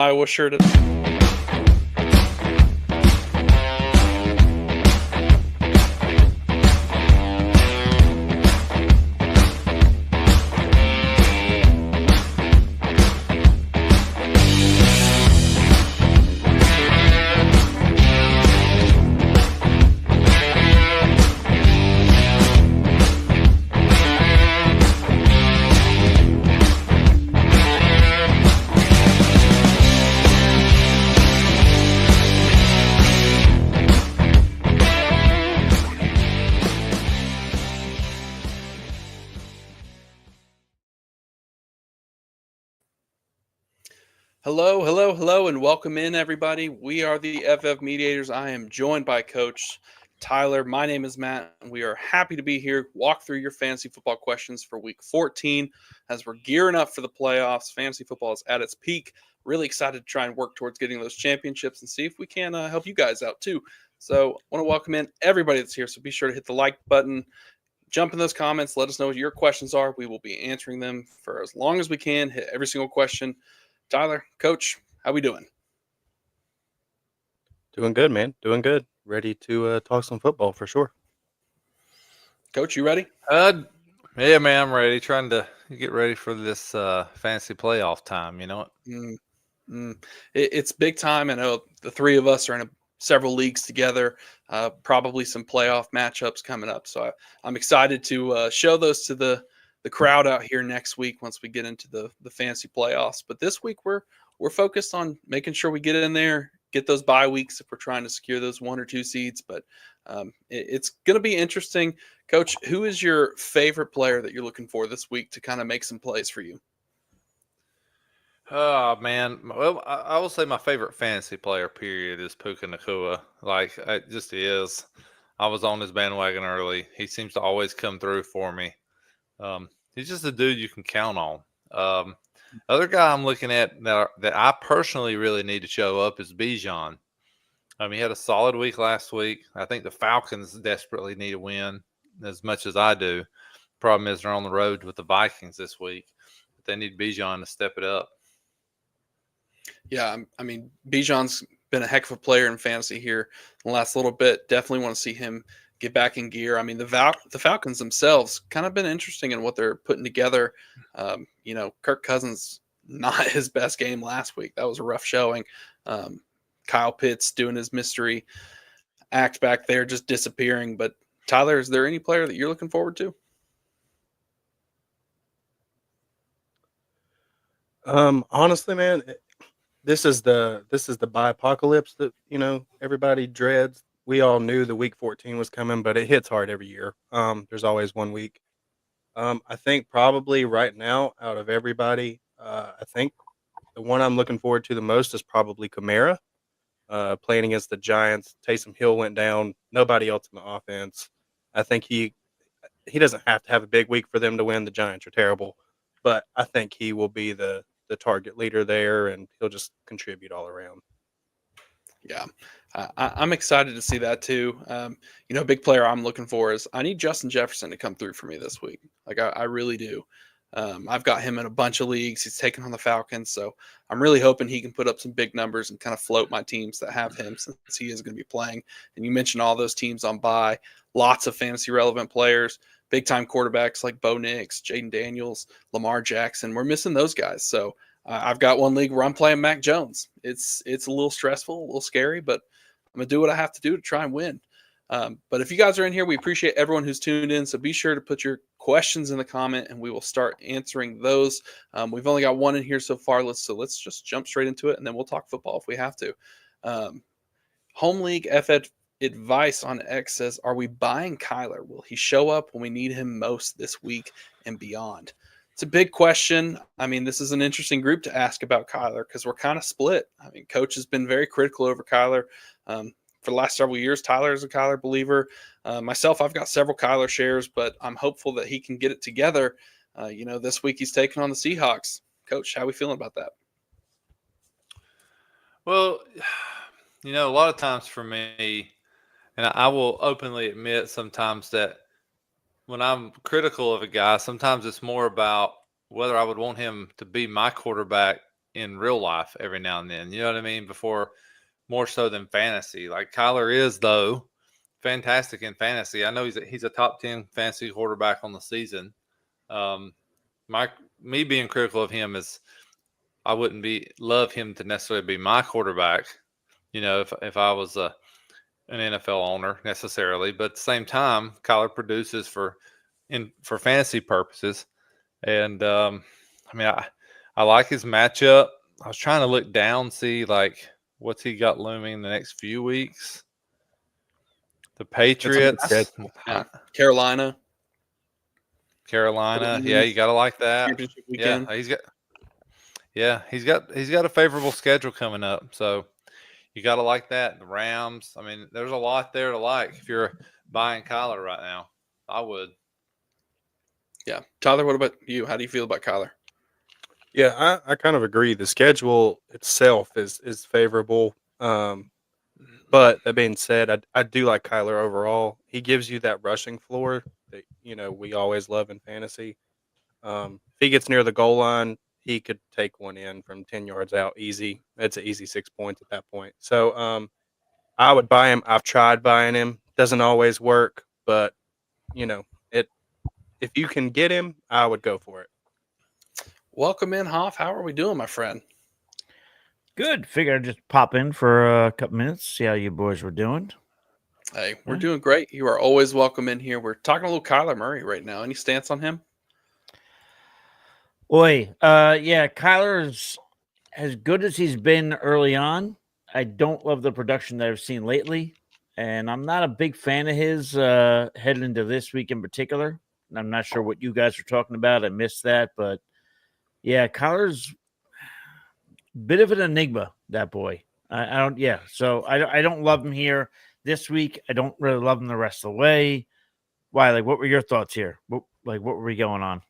Iowa shirt. Hello, and welcome in, everybody. We are the FF Mediators. I am joined by Coach Tyler. My name is Matt, and we are happy to be here, walk through your fantasy football questions for Week 14 as we're gearing up for the playoffs. Fantasy football is at its peak. Really excited to try and work towards getting those championships and see if we can help you guys out, too. So I want to welcome in everybody that's here, so be sure to hit the like button. Jump in those comments. Let us know what your questions are. We will be answering them for as long as we can. Hit every single question. Tyler, Coach, how we doing? Doing good, man. Doing good. Ready to talk some football for sure. Coach, you ready? Yeah, man, I'm ready. Trying to get ready for this fantasy playoff time. You know what? It's big time. I know the three of us are in several leagues together. Probably some playoff matchups coming up. So I'm excited to show those to the crowd out here next week once we get into the fantasy playoffs. But this week we're focused on making sure we get in there, get those bye weeks if we're trying to secure those 1 or 2 seeds. But it's going to be interesting. Coach, who is your favorite player that you're looking for this week to kind of make some plays for you? Oh man, well, I will say my favorite fantasy player period is Puka Nakua. Like it just is. I was on his bandwagon early. He seems to always come through for me. He's just a dude you can count on. Other guy I'm looking at that I personally really need to show up is Bijan. He had a solid week last week. I think the Falcons desperately need a win as much as I do. Problem is they're on the road with the Vikings this week. But they need Bijan to step it up. Yeah, I mean, Bijan's been a heck of a player in fantasy here in the last little bit. Definitely want to see him get back in gear. I mean, the Falcons themselves kind of been interesting in what they're putting together. Kirk Cousins, not his best game last week. That was a rough showing. Kyle Pitts doing his mystery act back there, just disappearing. But Tyler, is there any player that you're looking forward to? Honestly, man, this is the bye apocalypse that everybody dreads. We all knew the week 14 was coming, but it hits hard every year. There's always one week. I think probably right now, out of everybody, I think the one I'm looking forward to the most is probably Kamara. Playing against the Giants, Taysom Hill went down. Nobody else in the offense. I think he doesn't have to have a big week for them to win. The Giants are terrible, but I think he will be the target leader there, and he'll just contribute all around. Yeah, I'm excited to see that too. A big player I'm looking for is I need Justin Jefferson to come through for me this week. Like I really do. I've got him in a bunch of leagues. He's taken on the Falcons, so I'm really hoping he can put up some big numbers and kind of float my teams that have him since he is going to be playing. And you mentioned all those teams on bye, lots of fantasy relevant players, big time quarterbacks like Bo Nix, Jaden Daniels, Lamar Jackson. We're missing those guys, so. I've got one league where I'm playing Mac Jones. It's a little stressful, a little scary, but I'm going to do what I have to do to try and win. But if you guys are in here, we appreciate everyone who's tuned in. So be sure to put your questions in the comment and we will start answering those. We've only got one in here so far. Let's just jump straight into it and then we'll talk football if we have to. Home League FF Advice on X says, are we buying Kyler? Will he show up when we need him most this week and beyond? It's a big question. I mean, this is an interesting group to ask about Kyler because we're kind of split. I mean, Coach has been very critical over Kyler for the last several years. Tyler is a Kyler believer. Myself, I've got several Kyler shares, but I'm hopeful that he can get it together. This week he's taking on the Seahawks. Coach, how are we feeling about that? Well, a lot of times for me, and I will openly admit sometimes that when I'm critical of a guy, sometimes it's more about whether I would want him to be my quarterback in real life every now and then. You know what I mean? Before more so than fantasy. Like Kyler is though fantastic in fantasy. I know he's a top 10 fantasy quarterback on the season. Me being critical of him is I wouldn't love him to necessarily be my quarterback. You know, if I was an NFL owner necessarily, but at the same time, Kyler produces for fantasy purposes, and I mean, I like his matchup. I was trying to look down, see like what's he got looming the next few weeks. The Patriots, Carolina, yeah, you gotta like that. Championship weekend. He's got a favorable schedule coming up, so you gotta like that. The Rams. I mean, there's a lot there to like if you're buying Kyler right now. I would. Yeah, Tyler, what about you? How do you feel about Kyler? Yeah, I kind of agree. The schedule itself is favorable. But that being said, I do like Kyler overall. He gives you that rushing floor that we always love in fantasy. If he gets near the goal line, he could take one in from 10 yards out easy. It's an easy 6 points at that point. So I would buy him. I've tried buying him. Doesn't always work, but it. If you can get him, I would go for it. Welcome in, Hoff. How are we doing, my friend? Good. Figured I'd just pop in for a couple minutes, see how you boys were doing. Hey, we're doing great. You are always welcome in here. We're talking a little Kyler Murray right now. Any stance on him? Yeah, Kyler's as good as he's been early on. I don't love the production that I've seen lately, and I'm not a big fan of his heading into this week in particular. And I'm not sure what you guys are talking about. I missed that, but yeah, Kyler's a bit of an enigma. That boy. I don't. Yeah, so I don't love him here this week. I don't really love him the rest of the way. Why? Like, what were your thoughts here? What were we going on?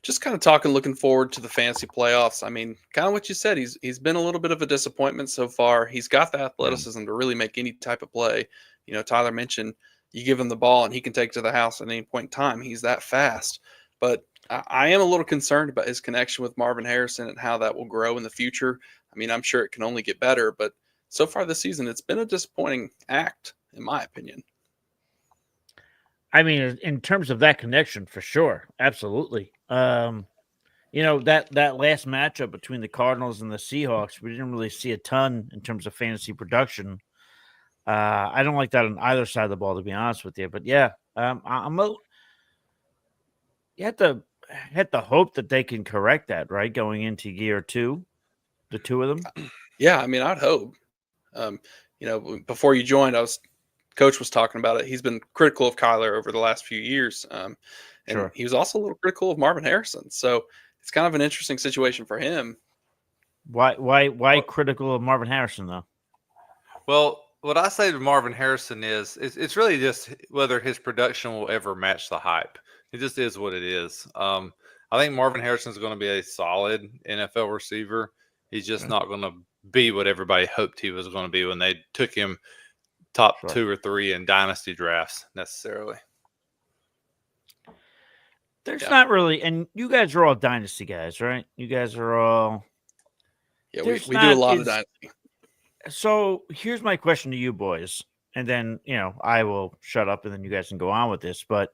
Just kind of talking, looking forward to the fantasy playoffs. I mean, kind of what you said. He's been a little bit of a disappointment so far. He's got the athleticism to really make any type of play. You know, Tyler mentioned you give him the ball and he can take it to the house at any point in time. He's that fast. But I am a little concerned about his connection with Marvin Harrison and how that will grow in the future. I mean, I'm sure it can only get better, but so far this season, it's been a disappointing act, in my opinion. I mean, in terms of that connection, for sure, absolutely. That last matchup between the Cardinals and the Seahawks, we didn't really see a ton in terms of fantasy production. I don't like that on either side of the ball, to be honest with you. But yeah, you have to hope that they can correct that, right? Going into year two, the two of them. Yeah, I mean, I'd hope. Before you joined, Coach was talking about it. He's been critical of Kyler over the last few years. And Sure. He was also a little critical of Marvin Harrison. So it's kind of an interesting situation for him. Why critical of Marvin Harrison, though? Well, what I say to Marvin Harrison is it's really just whether his production will ever match the hype. It just is what it is. I think Marvin Harrison is going to be a solid NFL receiver. He's just not going to be what everybody hoped he was going to be when they took him top 2 or 3 in dynasty drafts necessarily. There's not really, and you guys are all dynasty guys, right? You guys are all. Yeah, we do a lot of dynasty. So here's my question to you boys, and then I will shut up, and then you guys can go on with this. But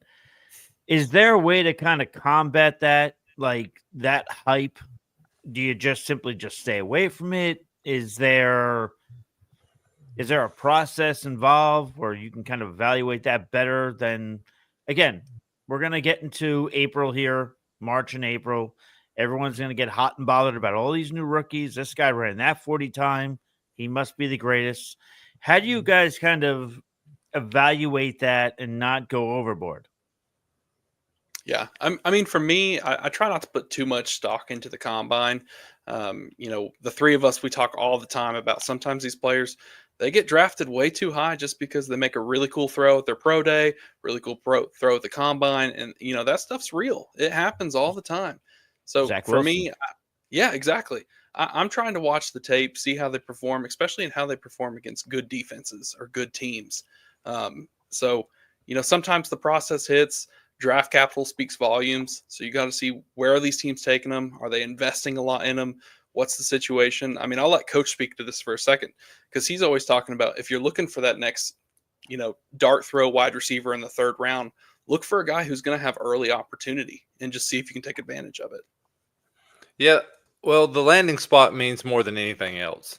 is there a way to kind of combat that, like that hype? Do you just simply stay away from it? Is there a process involved where you can kind of evaluate that better than, again, we're going to get into April here, March and April. Everyone's going to get hot and bothered about all these new rookies. This guy ran that 40 time. He must be the greatest. How do you guys kind of evaluate that and not go overboard? Yeah. I mean, for me, I try not to put too much stock into the combine. The three of us, we talk all the time about sometimes these players, they get drafted way too high just because they make a really cool throw at their pro day, really cool throw at the combine. And, that stuff's real. It happens all the time. So for me, yeah, exactly. I'm trying to watch the tape, see how they perform, especially in how they perform against good defenses or good teams. Sometimes the process hits. Draft capital speaks volumes. So you got to see, where are these teams taking them? Are they investing a lot in them? What's the situation? I mean, I'll let Coach speak to this for a second because he's always talking about if you're looking for that next, dart throw wide receiver in the 3rd round, look for a guy who's going to have early opportunity and just see if you can take advantage of it. Yeah. Well, the landing spot means more than anything else.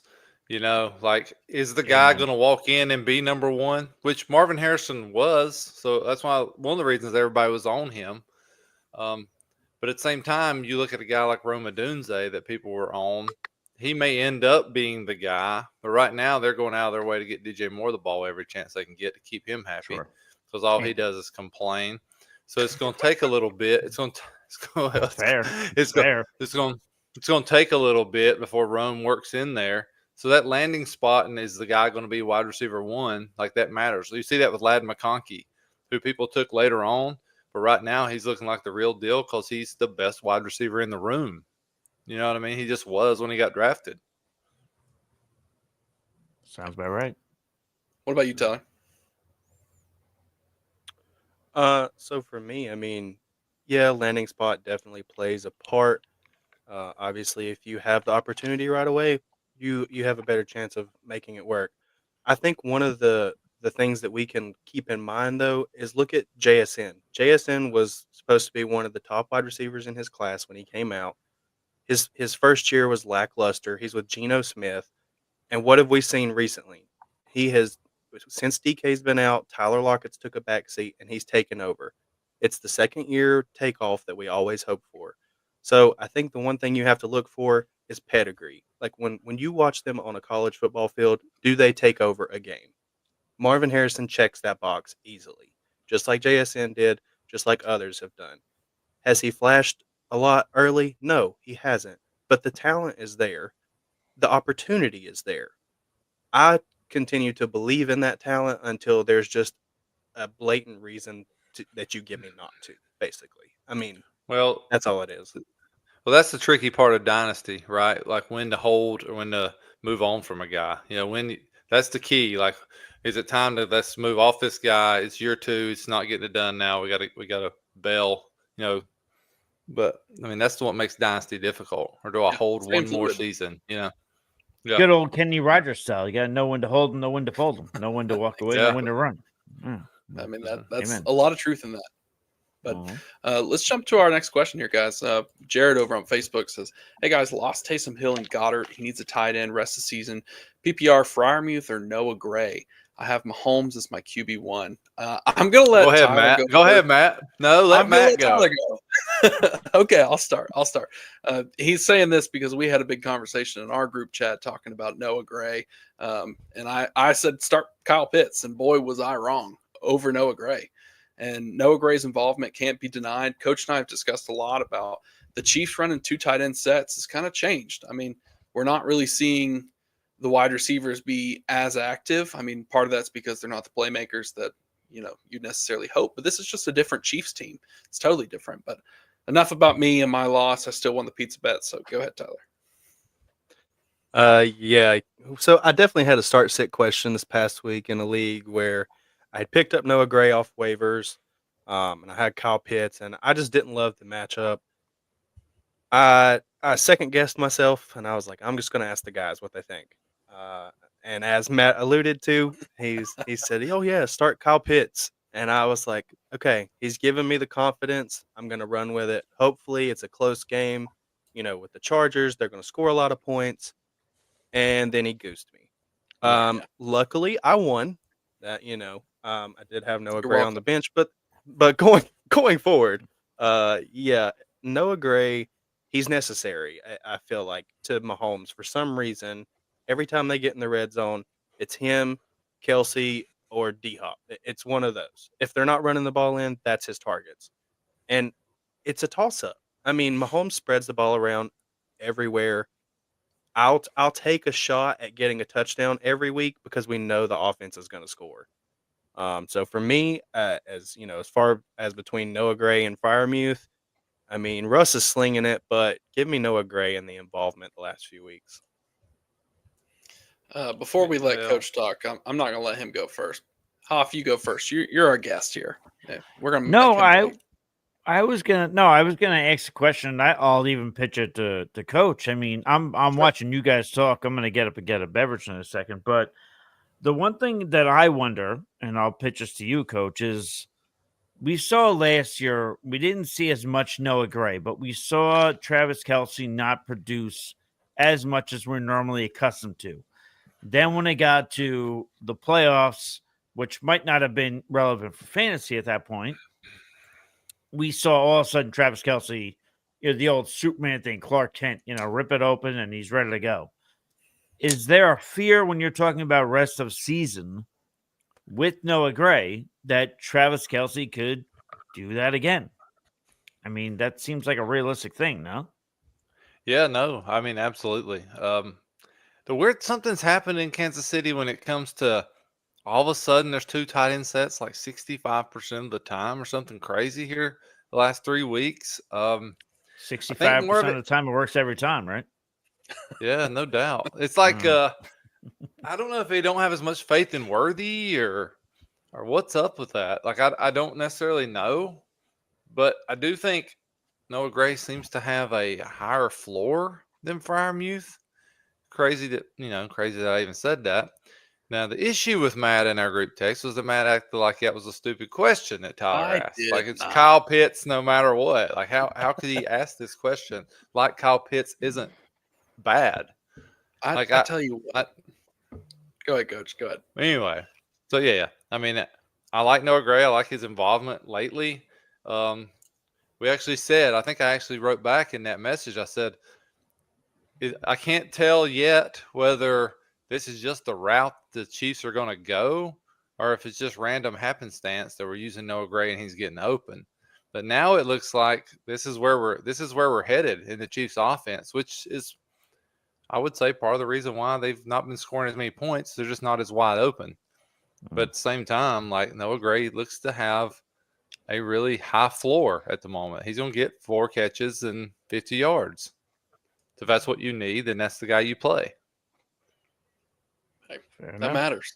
Like, is the guy going to walk in and be number one, which Marvin Harrison was. So that's why one of the reasons everybody was on him. But at the same time, you look at a guy like Roma Dunze that people were on. He may end up being the guy, but right now they're going out of their way to get DJ Moore the ball every chance they can get to keep him happy, because all he does is complain. So it's going to take a little bit. It's going to take a little bit before Rome works in there. So that landing spot, and is the guy going to be wide receiver 1? Like, that matters. So you see that with Ladd McConkey, who people took later on. But right now, he's looking like the real deal because he's the best wide receiver in the room. You know what I mean? He just was when he got drafted. Sounds about right. What about you, Tyler? So for me, I mean, yeah, landing spot definitely plays a part. Obviously, if you have the opportunity right away, you have a better chance of making it work. I think one of the things that we can keep in mind though is look at JSN. JSN was supposed to be one of the top wide receivers in his class when he came out. His first year was lackluster. He's with Geno Smith, and what have we seen recently? He has, since DK's been out, Tyler Lockett's took a back seat and he's taken over. It's the 2nd year takeoff that we always hope for. So I think the one thing you have to look for is pedigree. Like when you watch them on a college football field, do they take over a game? Marvin Harrison checks that box easily, just like JSN did, just like others have done. Has he flashed a lot early? No, he hasn't. But the talent is there. The opportunity is there. I continue to believe in that talent until there's just a blatant reason that you give me not to, basically. I mean, Well, that's all it is. Well, that's the tricky part of dynasty, right? Like, when to hold or when to move on from a guy. That's the key. Like, is it time to let's move off this guy? It's year 2. It's not getting it done now. We got to bail. But I mean, that's what makes dynasty difficult. Or do I hold one more season? Yeah. Good old Kenny Rogers style. You got to know when to hold him, know when to fold him, know when to walk away, know when to run. I mean, that's a lot of truth in that. But let's jump to our next question here, guys. Jared over on Facebook says, "Hey guys, lost Taysom Hill and Goddard. He needs a tight end rest of the season. PPR, Freiermuth or Noah Gray? I have Mahomes as my QB1. I'm gonna let Tyler go. Go ahead, Matt. No, let Matt go. Tyler go. Okay, I'll start. He's saying this because we had a big conversation in our group chat talking about Noah Gray, and I said start Kyle Pitts, and boy was I wrong over Noah Gray. And Noah Gray's involvement can't be denied. Coach and I have discussed a lot about the Chiefs running 2 tight end sets has kind of changed. I mean, we're not really seeing the wide receivers be as active. I mean, part of that's because they're not the playmakers that, you'd necessarily hope. But this is just a different Chiefs team. It's totally different. But enough about me and my loss. I still won the pizza bet. So go ahead, Tyler. Yeah. So I definitely had a start-sit question this past week in a league where I had picked up Noah Gray off waivers, and I had Kyle Pitts, and I just didn't love the matchup. I second guessed myself, and I was like, I'm just going to ask the guys what they think. And as Matt alluded to, he said, "Oh yeah, start Kyle Pitts," and I was like, "Okay, he's given me the confidence. I'm going to run with it. Hopefully, it's a close game. With the Chargers, they're going to score a lot of points." And then he goosed me. Luckily, I won. That I did have Noah Gray on the bench, but going forward, yeah, Noah Gray, he's necessary. I feel like to Mahomes for some reason. Every time they get in the red zone, it's him, Kelsey, or D-Hop. It's one of those. If they're not running the ball in, that's his targets, and it's a toss-up. I mean, Mahomes spreads the ball around everywhere. I'll take a shot at getting a touchdown every week because we know the offense is going to score. So for me, as far as between Noah Gray and Freiermuth, I mean, Russ is slinging it, but give me Noah Gray and the involvement the last few weeks. Before we let Coach talk, I'm not going to let him go first. Hoff, you go first. You're our guest here. Yeah, we're going to. No, I was gonna ask a question. I'll even pitch it to Coach. I mean, I'm Sure. watching you guys talk. I'm gonna get up and get a beverage in a second. But the one thing that I wonder, and I'll pitch this to you, Coach, is we saw last year we didn't see as much Noah Gray, but we saw Travis Kelce not produce as much as we're normally accustomed to. Then when it got to the playoffs, which might not have been relevant for fantasy at that point, we saw all of a sudden Travis Kelce, the old Superman thing, Clark Kent, rip it open and he's ready to go. Is there a fear when you're talking about rest of season with Noah Gray that Travis Kelce could do that again? I mean, that seems like a realistic thing, no? Yeah, no, I mean, absolutely. The weird something's happened in Kansas City when it comes to all of a sudden there's two tight end sets like 65% of the time or something crazy here the last 3 weeks. I think more of 65% it, of the time it works every time, right? yeah, no doubt. It's like Mhm. I don't know if they don't have as much faith in Worthy or what's up with that. Like I don't necessarily know, but I do think Noah Gray seems to have a higher floor than Fryermuth. Crazy that I even said that. Now, the issue with Matt in our group text was that Matt acted like that was a stupid question that Tyler I asked. Like did it's not. Kyle Pitts no matter what. Like how could he ask this question like Kyle Pitts isn't bad? Like I tell you I what. Go ahead, Coach. Go ahead. anyway. So yeah. I mean, I like Noah Gray. I like his involvement lately. We actually said, I think I actually wrote back in that message. I said, I can't tell yet whether this is just the route the Chiefs are going to go, or if it's just random happenstance that we're using Noah Gray and he's getting open. But now it looks like this is where we're headed in the Chiefs offense, which is, I would say, part of the reason why they've not been scoring as many points. They're just not as wide open. But at the same time, like Noah Gray looks to have a really high floor at the moment. He's going to get 4 catches and 50 yards. So if that's what you need, then that's the guy you play. Hey, Fair that enough. matters.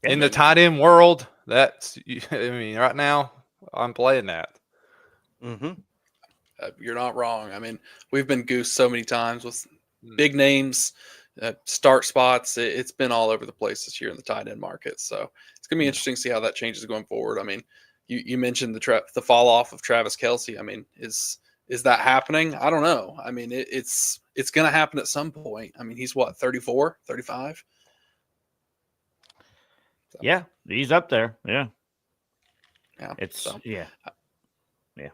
Yeah. In the tight end world, right now, I'm playing that. Mm-hmm. You're not wrong. I mean, we've been goosed so many times with big names, start spots. It's been all over the place this year in the tight end market. So it's gonna be interesting to see how that changes going forward. I mean, you mentioned the fall off of Travis Kelce. I mean, is that happening? I don't know. I mean, it's gonna happen at some point. I mean, he's what, 34, 35? So, Yeah, he's up there. Yeah. yeah. It's So yeah.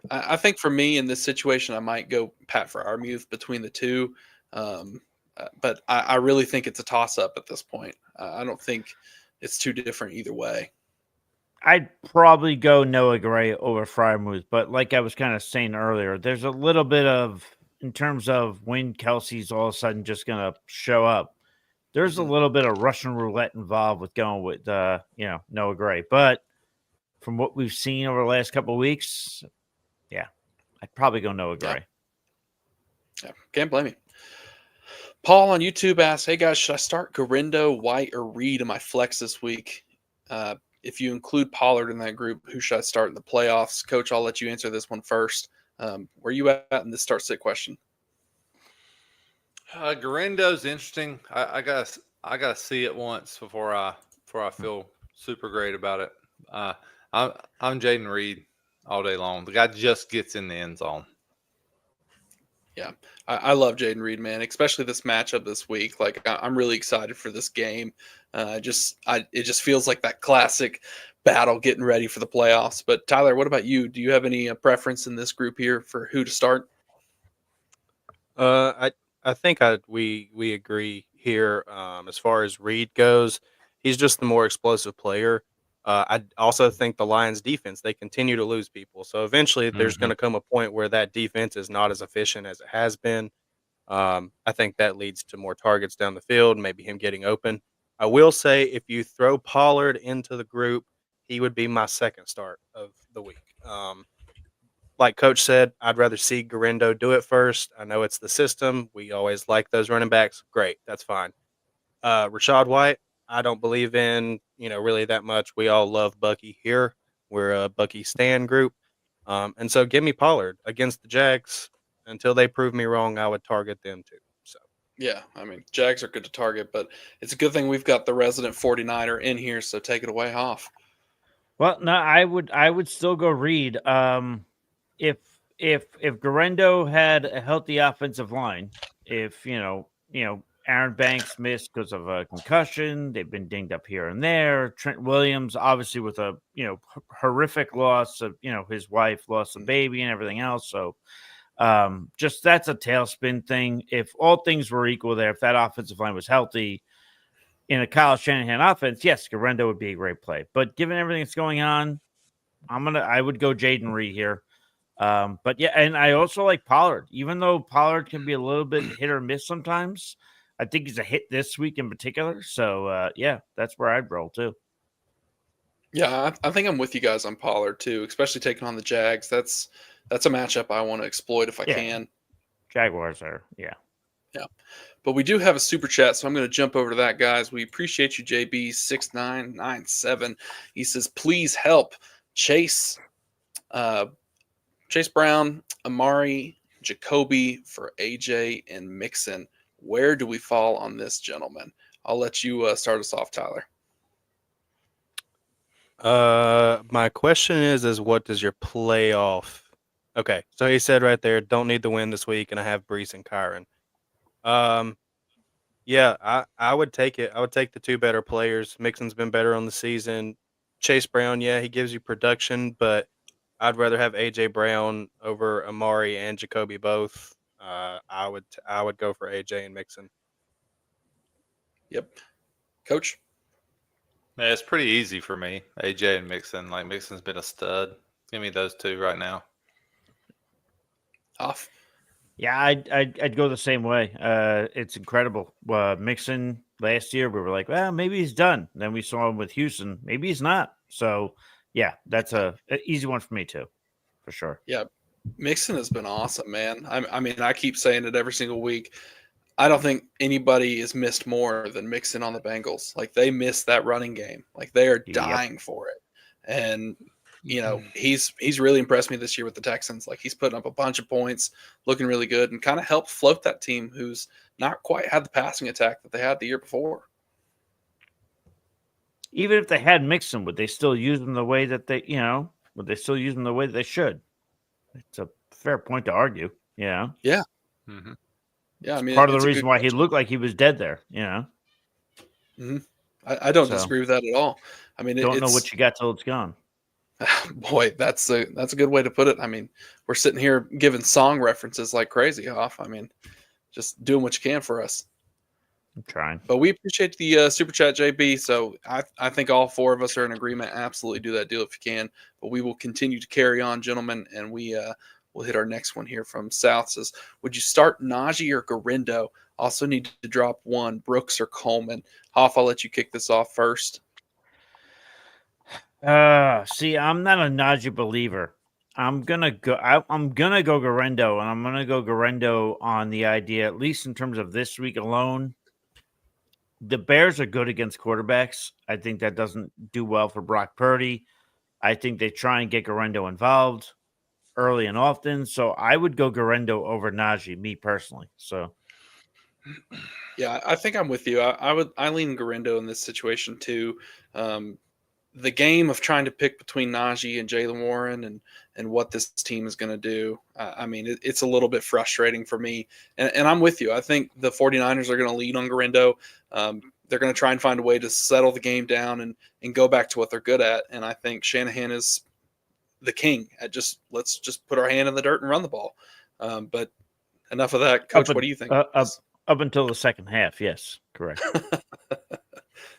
I think for me in this situation, I might go Pat Freiermuth between the two. But I really think it's a toss up at this point. I don't think it's too different either way. I'd probably go Noah Gray over Fryermuth, but like I was kind of saying earlier, there's a little bit of, in terms of when Kelsey's all of a sudden just going to show up, there's a little bit of Russian roulette involved with going with, Noah Gray. But from what we've seen over the last couple of weeks, yeah, I'd probably go Noah Gray. Yeah, can't blame me. Paul on YouTube asks, "Hey guys, should I start Garindo, White, or Reed in my flex this week? If you include Pollard in that group, who should I start in the playoffs?" Coach, I'll let you answer this one first. Where you at in the start sit question? Garindo's interesting. I gotta see it once before I feel super great about it. I'm Jaden Reed all day long. The guy just gets in the end zone. Yeah, I love Jaden Reed, man, especially this matchup this week. Like, I'm really excited for this game. It just feels like that classic battle getting ready for the playoffs. But Tyler, what about you? Do you have any preference in this group here for who to start? I think we agree here. As far as Reed goes, he's just the more explosive player. I also think the Lions' defense, they continue to lose people, so eventually there's going to come a point where that defense is not as efficient as it has been. I think that leads to more targets down the field, maybe him getting open. I will say, if you throw Pollard into the group, he would be my second start of the week. Like Coach said, I'd rather see Garindo do it first. I know it's the system. We always like those running backs. Great, that's fine. Rashad White, I don't believe in, really that much. We all love Bucky here. We're a Bucky Stan group. And so give me Pollard against the Jags. Until they prove me wrong, I would target them too. So Yeah, I mean, Jags are good to target, but it's a good thing we've got the resident 49er in here, so take it away, Hoff. Well, no, I would still go Reed. If if Garendo had a healthy offensive line, if Aaron Banks missed because of a concussion, they've been dinged up here and there. Trent Williams, obviously, with a horrific loss of his wife lost a baby and everything else. So just that's a tailspin thing. If all things were equal there, if that offensive line was healthy in a Kyle Shanahan offense, yes, Garendo would be a great play. But given everything that's going on, I would go Jaden Reed here. But yeah, and I also like Pollard, even though Pollard can be a little bit hit or miss sometimes. I think he's a hit this week in particular. So yeah, that's where I'd roll too. Yeah, I think I'm with you guys on Pollard too, especially taking on the Jags. That's a matchup I want to exploit if I can. Jaguars are, yeah. But we do have a super chat, so I'm going to jump over to that, guys. We appreciate you, JB6997. He says, please help Chase Brown, Amari, Jacoby for AJ and Mixon. Where do we fall on this, gentlemen? I'll let you start us off, Tyler. My question is what does your playoff? Okay, so he said right there, don't need the win this week, and I have Brees and Kyron. Yeah, I would take it. I would take the two better players. Mixon's been better on the season. Chase Brown, yeah, he gives you production, but I'd rather have AJ Brown over Amari and Jacoby both. I would go for AJ and Mixon. Yep, Coach. Yeah, it's pretty easy for me. AJ and Mixon. Like Mixon's been a stud. Give me those two right now. Off. Yeah, I'd go the same way. It's incredible. Mixon last year, we were like, well, maybe he's done. Then we saw him with Houston. Maybe he's not. So yeah, that's a easy one for me too, for sure. Yeah, Mixon has been awesome, man. I mean, I keep saying it every single week. I don't think anybody has missed more than Mixon on the Bengals. Like they missed that running game. Like they are dying for it. And he's really impressed me this year with the Texans. Like he's putting up a bunch of points, looking really good, and kind of helped float that team who's not quite had the passing attack that they had the year before. Even if they had Mixon, would they still use them the way that would they still use them the way that they should? It's a fair point to argue. Yeah. Yeah. Mm-hmm. Yeah. I mean, part of the reason why he looked like he was dead there. Mm-hmm. I don't disagree with that at all. I mean, don't know what you got till it's gone. Boy, that's a good way to put it. I mean, we're sitting here giving song references like crazy, Hoff. I mean, just doing what you can for us. I'm trying. But we appreciate the super chat, JB. So I think all four of us are in agreement. Absolutely do that deal if you can. But we will continue to carry on, gentlemen, and we'll hit our next one here from South. Says, would you start Najee or Garendo? Also need to drop one, Brooks or Coleman. Hoff, I'll let you kick this off first. See, I'm not a Najee believer. I'm gonna go Garendo, and I'm gonna go Garendo on the idea, at least in terms of this week alone. The Bears are good against quarterbacks. I think that doesn't do well for Brock Purdy. I think they try and get Garendo involved early and often. So I would go Garendo over Najee, me personally. So yeah, I think I'm with you. I lean Garendo in this situation too. The game of trying to pick between Najee and Jaylen Warren and what this team is going to do, I mean, it's a little bit frustrating for me. And I'm with you. I think the 49ers are going to lead on Garendo. They're going to try and find a way to settle the game down and go back to what they're good at. And I think Shanahan is the king at let's just put our hand in the dirt and run the ball. But enough of that. Coach, what do you think? Up until the second half, yes, correct.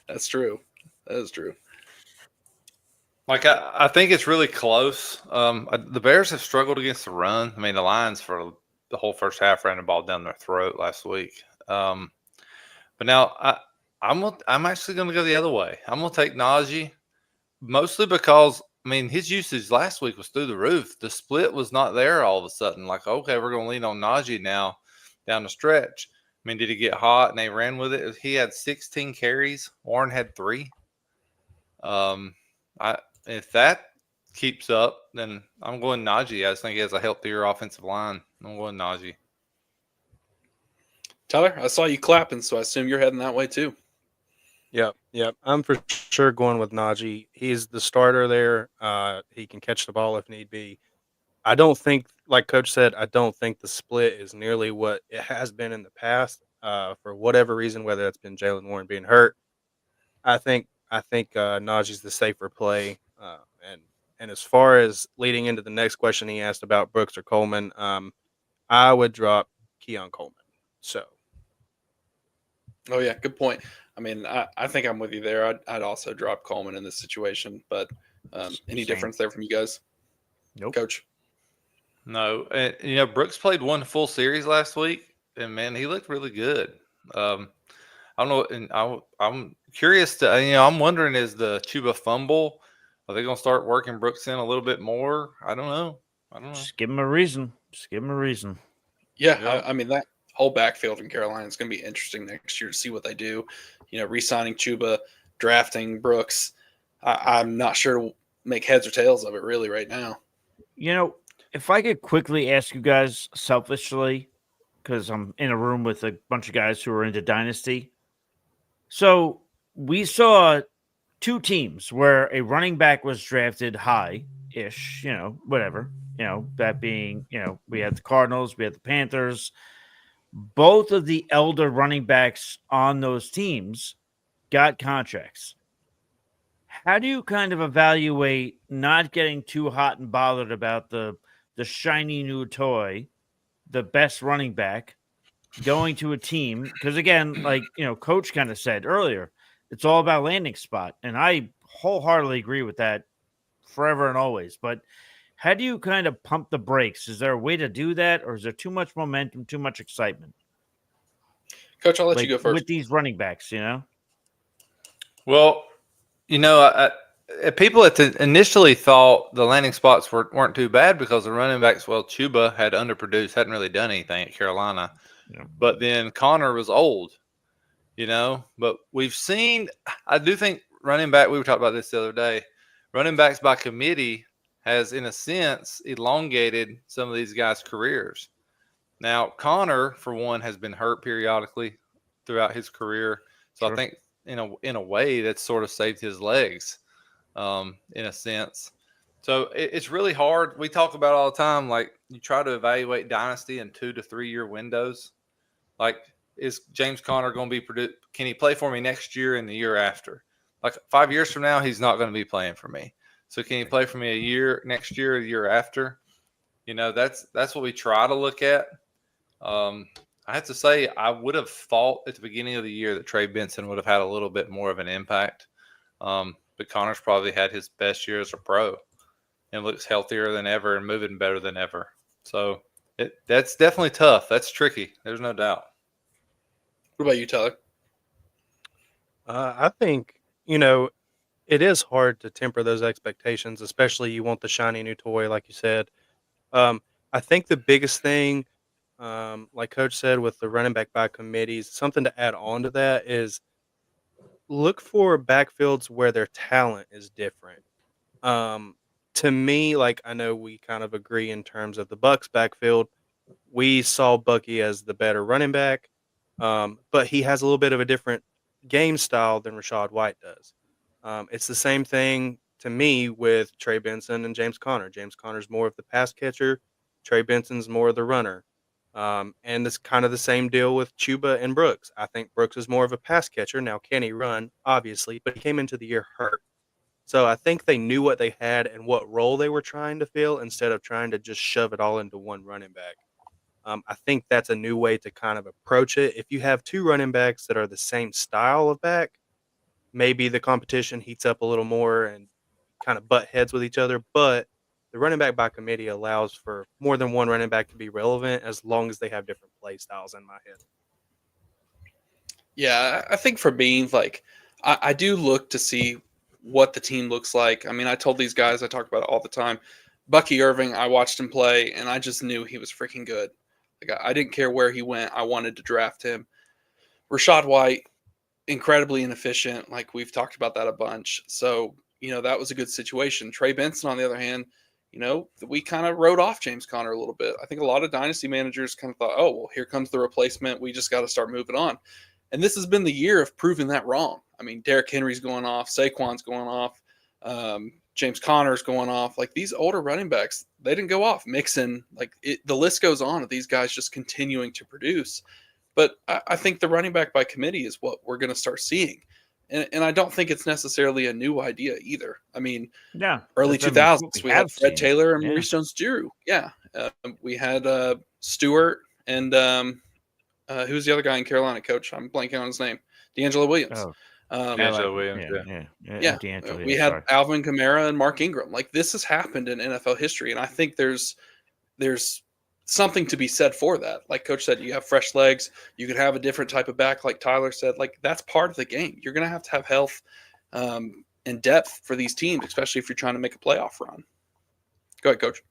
That's true. That is true. Like I think it's really close. The Bears have struggled against the run. I mean, the Lions for the whole first half ran the ball down their throat last week. But now I'm actually going to go the other way. I'm going to take Najee, mostly because I mean his usage last week was through the roof. The split was not there all of a sudden. Like, okay, we're going to lean on Najee now down the stretch. I mean, did he get hot and they ran with it? He had 16 carries. Warren had 3. If that keeps up, then I'm going Najee. I just think he has a healthier offensive line. I'm going Najee. Tyler, I saw you clapping, so I assume you're heading that way too. Yep. I'm for sure going with Najee. He's the starter there. He can catch the ball if need be. I don't think, like Coach said, I don't think the split is nearly what it has been in the past. For whatever reason, whether that's been Jalen Warren being hurt, I think Najee's the safer play. And as far as leading into the next question he asked about Brooks or Coleman, I would drop Keon Coleman. So Oh yeah, good point. I mean, I think I'm with you there. I'd also drop Coleman in this situation, but any Same. difference there from you guys, Nope. Coach? No, and Brooks played one full series last week, and man, he looked really good. I don't know, and I'm curious to I'm wondering, is the Chuba fumble? Are they going to start working Brooks in a little bit more? I don't know. Just give him a reason. Yeah, Yeah. I mean that whole backfield in Carolina is going to be interesting next year to see what they do. Re-signing Chuba, drafting Brooks. I'm not sure to make heads or tails of it really right now. If I could quickly ask you guys selfishly, because I'm in a room with a bunch of guys who are into Dynasty. So we saw two teams where a running back was drafted high-ish, whatever. That being, we had the Cardinals, we had the Panthers. Both of the elder running backs on those teams got contracts. How do you kind of evaluate not getting too hot and bothered about the shiny new toy, the best running back, going to a team? Because again, Coach kind of said earlier, it's all about landing spot. And I wholeheartedly agree with that forever and always. But how do you kind of pump the brakes? Is there a way to do that? Or is there too much momentum, too much excitement? Coach, I'll let you go first. With these running backs, Well, people initially thought the landing spots weren't too bad because the running backs, Chuba had underproduced, hadn't really done anything at Carolina. Yeah. But then Connor was old, But we've seen, I do think running back, we were talking about this the other day, running backs by committee has, in a sense, elongated some of these guys' careers. Now, Connor, for one, has been hurt periodically throughout his career. So Sure. I think in a way that's sort of saved his legs, in a sense. So it's really hard. We talk about all the time, like you try to evaluate dynasty in 2 to 3 year windows. Like, is James Conner going to be can he play for me next year and the year after? Like 5 years from now, he's not going to be playing for me. So can he play for me next year, the year after? That's what we try to look at. I have to say, I would have thought at the beginning of the year that Trey Benson would have had a little bit more of an impact. But Connor's probably had his best year as a pro and looks healthier than ever and moving better than ever. So that's definitely tough. That's tricky. There's no doubt. What about you, Tyler? I think, it is hard to temper those expectations, especially you want the shiny new toy, like you said. I think the biggest thing, like Coach said, with the running back by committees, something to add on to that is look for backfields where their talent is different. To me, like I know we kind of agree in terms of the Bucks backfield. We saw Bucky as the better running back, but he has a little bit of a different game style than Rashad White does. It's the same thing to me with Trey Benson and James Conner. James Conner's more of the pass catcher. Trey Benson's more of the runner. And it's kind of the same deal with Chuba and Brooks. I think Brooks is more of a pass catcher. Now, can he run? Obviously, but he came into the year hurt. So I think they knew what they had and what role they were trying to fill instead of trying to just shove it all into one running back. I think that's a new way to kind of approach it. If you have two running backs that are the same style of back, maybe the competition heats up a little more and kind of butt heads with each other. But the running back by committee allows for more than one running back to be relevant as long as they have different play styles in my head. Yeah, I think for me, I do look to see what the team looks like. I mean, I told these guys, I talk about it all the time. Bucky Irving, I watched him play, and I just knew he was freaking good. I didn't care where he went. I wanted to draft him. Rashad White, incredibly inefficient. Like, we've talked about that a bunch. So that was a good situation. Trey Benson, on the other hand, we kind of wrote off James Conner a little bit. I think a lot of dynasty managers kind of thought, oh, well, here comes the replacement. We just got to start moving on. And this has been the year of proving that wrong. I mean, Derrick Henry's going off, Saquon's going off, James Conner's going off. Like, these older running backs, they didn't go off. Mixon, the list goes on of these guys just continuing to produce. But I think the running back by committee is what we're going to start seeing. And I don't think it's necessarily a new idea either. I mean, early 2000s, we had Fred Taylor and Maurice Jones-Drew. Yeah. We had Stewart and who's the other guy in Carolina, coach? I'm blanking on his name. D'Angelo Williams. D'Angelo Williams. Yeah. We had Alvin Kamara and Mark Ingram. Like, this has happened in NFL history. And I think there's something to be said for that. Like Coach said, you have fresh legs. You could have a different type of back, like Tyler said. Like, that's part of the game. You're going to have health and depth for these teams, especially if you're trying to make a playoff run. Go ahead, Coach.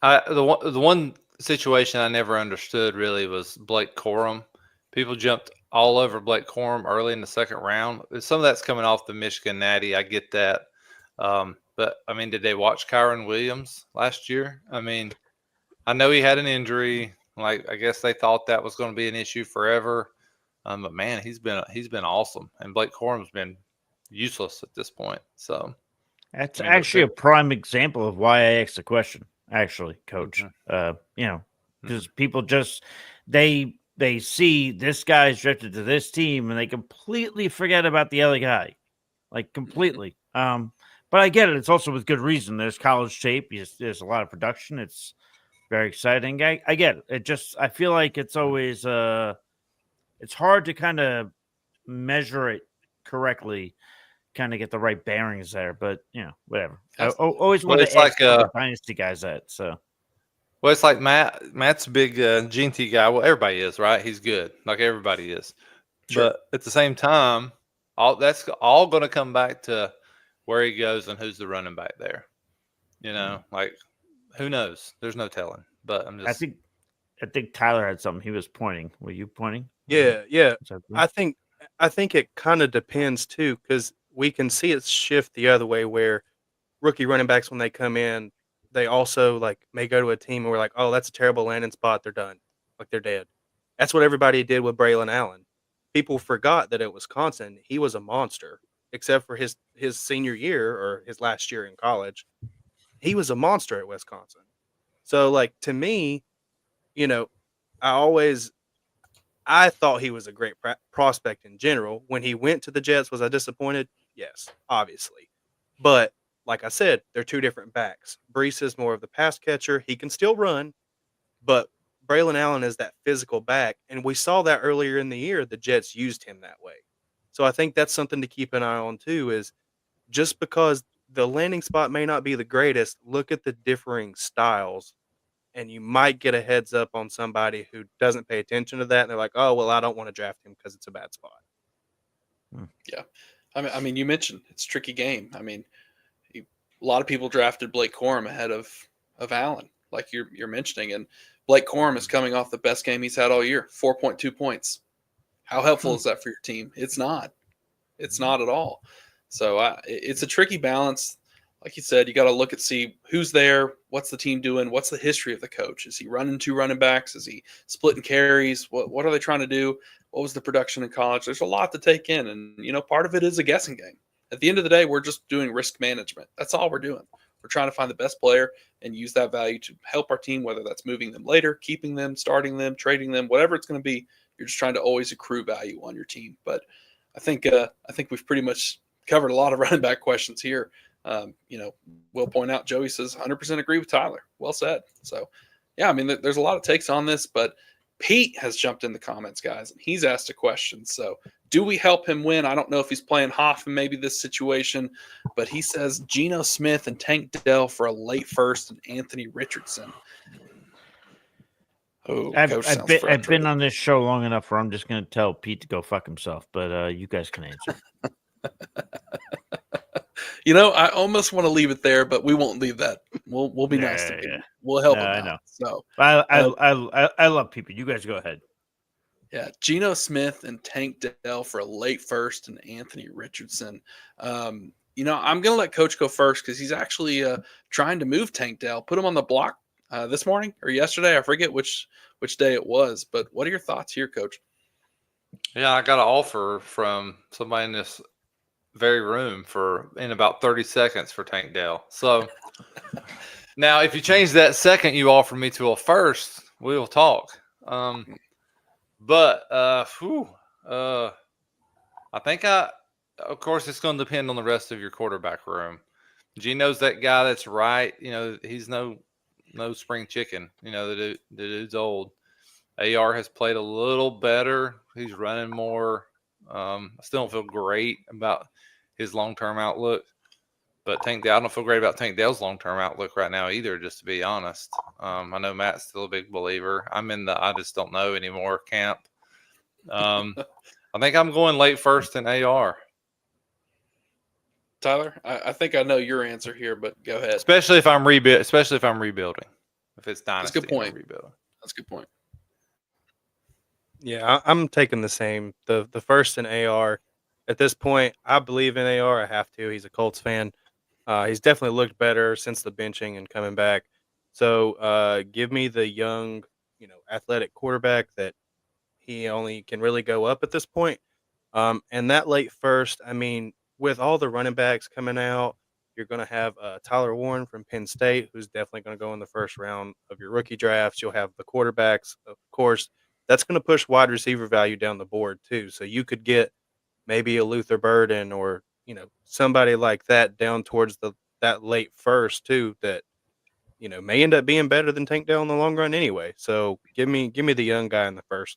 The one situation I never understood really was Blake Corum. People jumped all over Blake Corum early in the second round. Some of that's coming off the Michigan Natty. I get that. But, I mean, did they watch Kyron Williams last year? I mean, I know he had an injury. Like, I guess they thought that was going to be an issue forever. But man, he's been awesome, and Blake Corum's been useless at this point. So that's actually a prime example of why I asked the question. Actually, Coach, because people just they see this guy's drafted to this team and they completely forget about the other guy, like completely. But I get it. It's also with good reason. There's college tape. There's a lot of production. It's very exciting. I get it. I feel like it's always it's hard to kind of measure it correctly, kind of get the right bearings there. But whatever. I always want to ask the dynasty guys that. So, well, it's like Matt's a big GT guy. Well, everybody is, right? He's good, like everybody is. Sure. But at the same time, that's all going to come back to where he goes and who's the running back there. Like, who knows? There's no telling. But I think Tyler had something. He was pointing. Were you pointing? Yeah. I think it kind of depends too, because we can see it shift the other way, where rookie running backs, when they come in, they also may go to a team and we're like, oh, that's a terrible landing spot. They're done. Like, they're dead. That's what everybody did with Braylon Allen. People forgot that at Wisconsin, he was a monster, except for his senior year or his last year in college. He was a monster at Wisconsin. So, to me, I thought he was a great prospect in general. When he went to the Jets, was I disappointed? Yes, obviously. But like I said, they're two different backs. Brees is more of the pass catcher. He can still run, but Braylon Allen is that physical back. And we saw that earlier in the year, the Jets used him that way. So I think that's something to keep an eye on too, is just because the landing spot may not be the greatest, look at the differing styles, and you might get a heads up on somebody who doesn't pay attention to that. And they're like, oh, well, I don't want to draft him because it's a bad spot. Yeah. I mean, you mentioned it's a tricky game. I mean, a lot of people drafted Blake Corum ahead of Allen, like you're mentioning. And Blake Corum is coming off the best game he's had all year, 4.2 points. How helpful is that for your team? It's not. It's not at all. So it's a tricky balance. Like you said, you got to see who's there, what's the team doing, what's the history of the coach. Is he running two running backs? Is he splitting carries? What are they trying to do? What was the production in college? There's a lot to take in, and part of it is a guessing game. At the end of the day, we're just doing risk management. That's all we're doing. We're trying to find the best player and use that value to help our team, whether that's moving them later, keeping them, starting them, trading them, whatever it's going to be. You're just trying to always accrue value on your team. But I think we've pretty much covered a lot of running back questions here. We'll point out, Joey says 100% agree with Tyler. Well said. So, yeah, I mean, there's a lot of takes on this, but Pete has jumped in the comments, guys, and he's asked a question. So, do we help him win? I don't know if he's playing Hoff in maybe this situation, but he says Geno Smith and Tank Dell for a late first and Anthony Richardson. Oh, I've been on this show long enough where I'm just going to tell Pete to go fuck himself, but you guys can answer. I almost want to leave it there, but we won't leave that. We'll be nice to people. We'll help him out. I know. So I love people. You guys go ahead. Yeah, Geno Smith and Tank Dell for a late first and Anthony Richardson. I'm going to let Coach go first because he's actually trying to move Tank Dell. Put him on the block this morning or yesterday. I forget which day it was. But what are your thoughts here, Coach? Yeah, I got an offer from somebody in this very room in about 30 seconds for Tank Dell. So now, if you change that second you offer me to a first, we will talk. But I think of course, it's going to depend on the rest of your quarterback room. Gino's that guy that's right. He's no spring chicken. The dude's old. AR has played a little better. He's running more. I still don't feel great about his long-term outlook. But I don't feel great about Tank Dell's long-term outlook right now either, just to be honest. I know Matt's still a big believer. I'm in the I just don't know anymore camp. I think I'm going late first in AR. Tyler, I think I know your answer here, but go ahead. Especially if I'm rebuilding. If it's dynasty, that's a good point. Rebuilding. That's a good point. Yeah, I'm taking the same. The first in AR. At this point, I believe in AR. I have to. He's a Colts fan. He's definitely looked better since the benching and coming back. So give me the young, athletic quarterback that he only can really go up at this point. And that late first, I mean, with all the running backs coming out, you're going to have Tyler Warren from Penn State, who's definitely going to go in the first round of your rookie drafts. You'll have the quarterbacks, of course. That's going to push wide receiver value down the board too. So you could get maybe a Luther Burden or somebody like that down towards that late first too. That may end up being better than Tank Dell in the long run anyway. So give me the young guy in the first.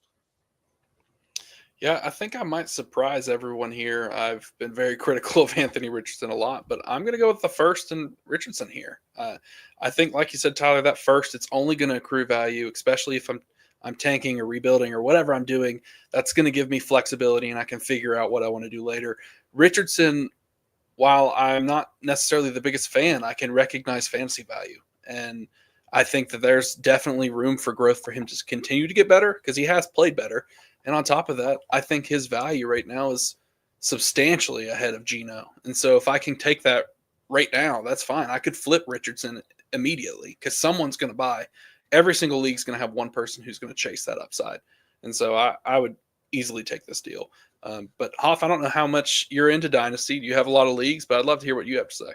Yeah, I think I might surprise everyone here. I've been very critical of Anthony Richardson a lot, but I'm going to go with the first and Richardson here. I think, like you said, Tyler, that first, it's only going to accrue value, especially if I'm tanking or rebuilding or whatever I'm doing. That's going to give me flexibility, and I can figure out what I want to do later. Richardson, while I'm not necessarily the biggest fan, I can recognize fantasy value, and I think that there's definitely room for growth for him to continue to get better because he has played better. And on top of that, I think his value right now is substantially ahead of Geno. And so if I can take that right now, that's fine. I could flip Richardson immediately because someone's going to buy. Every single league's going to have one person who's going to chase that upside. And so I would easily take this deal. But Hoff, I don't know how much you're into Dynasty. You have a lot of leagues, but I'd love to hear what you have to say.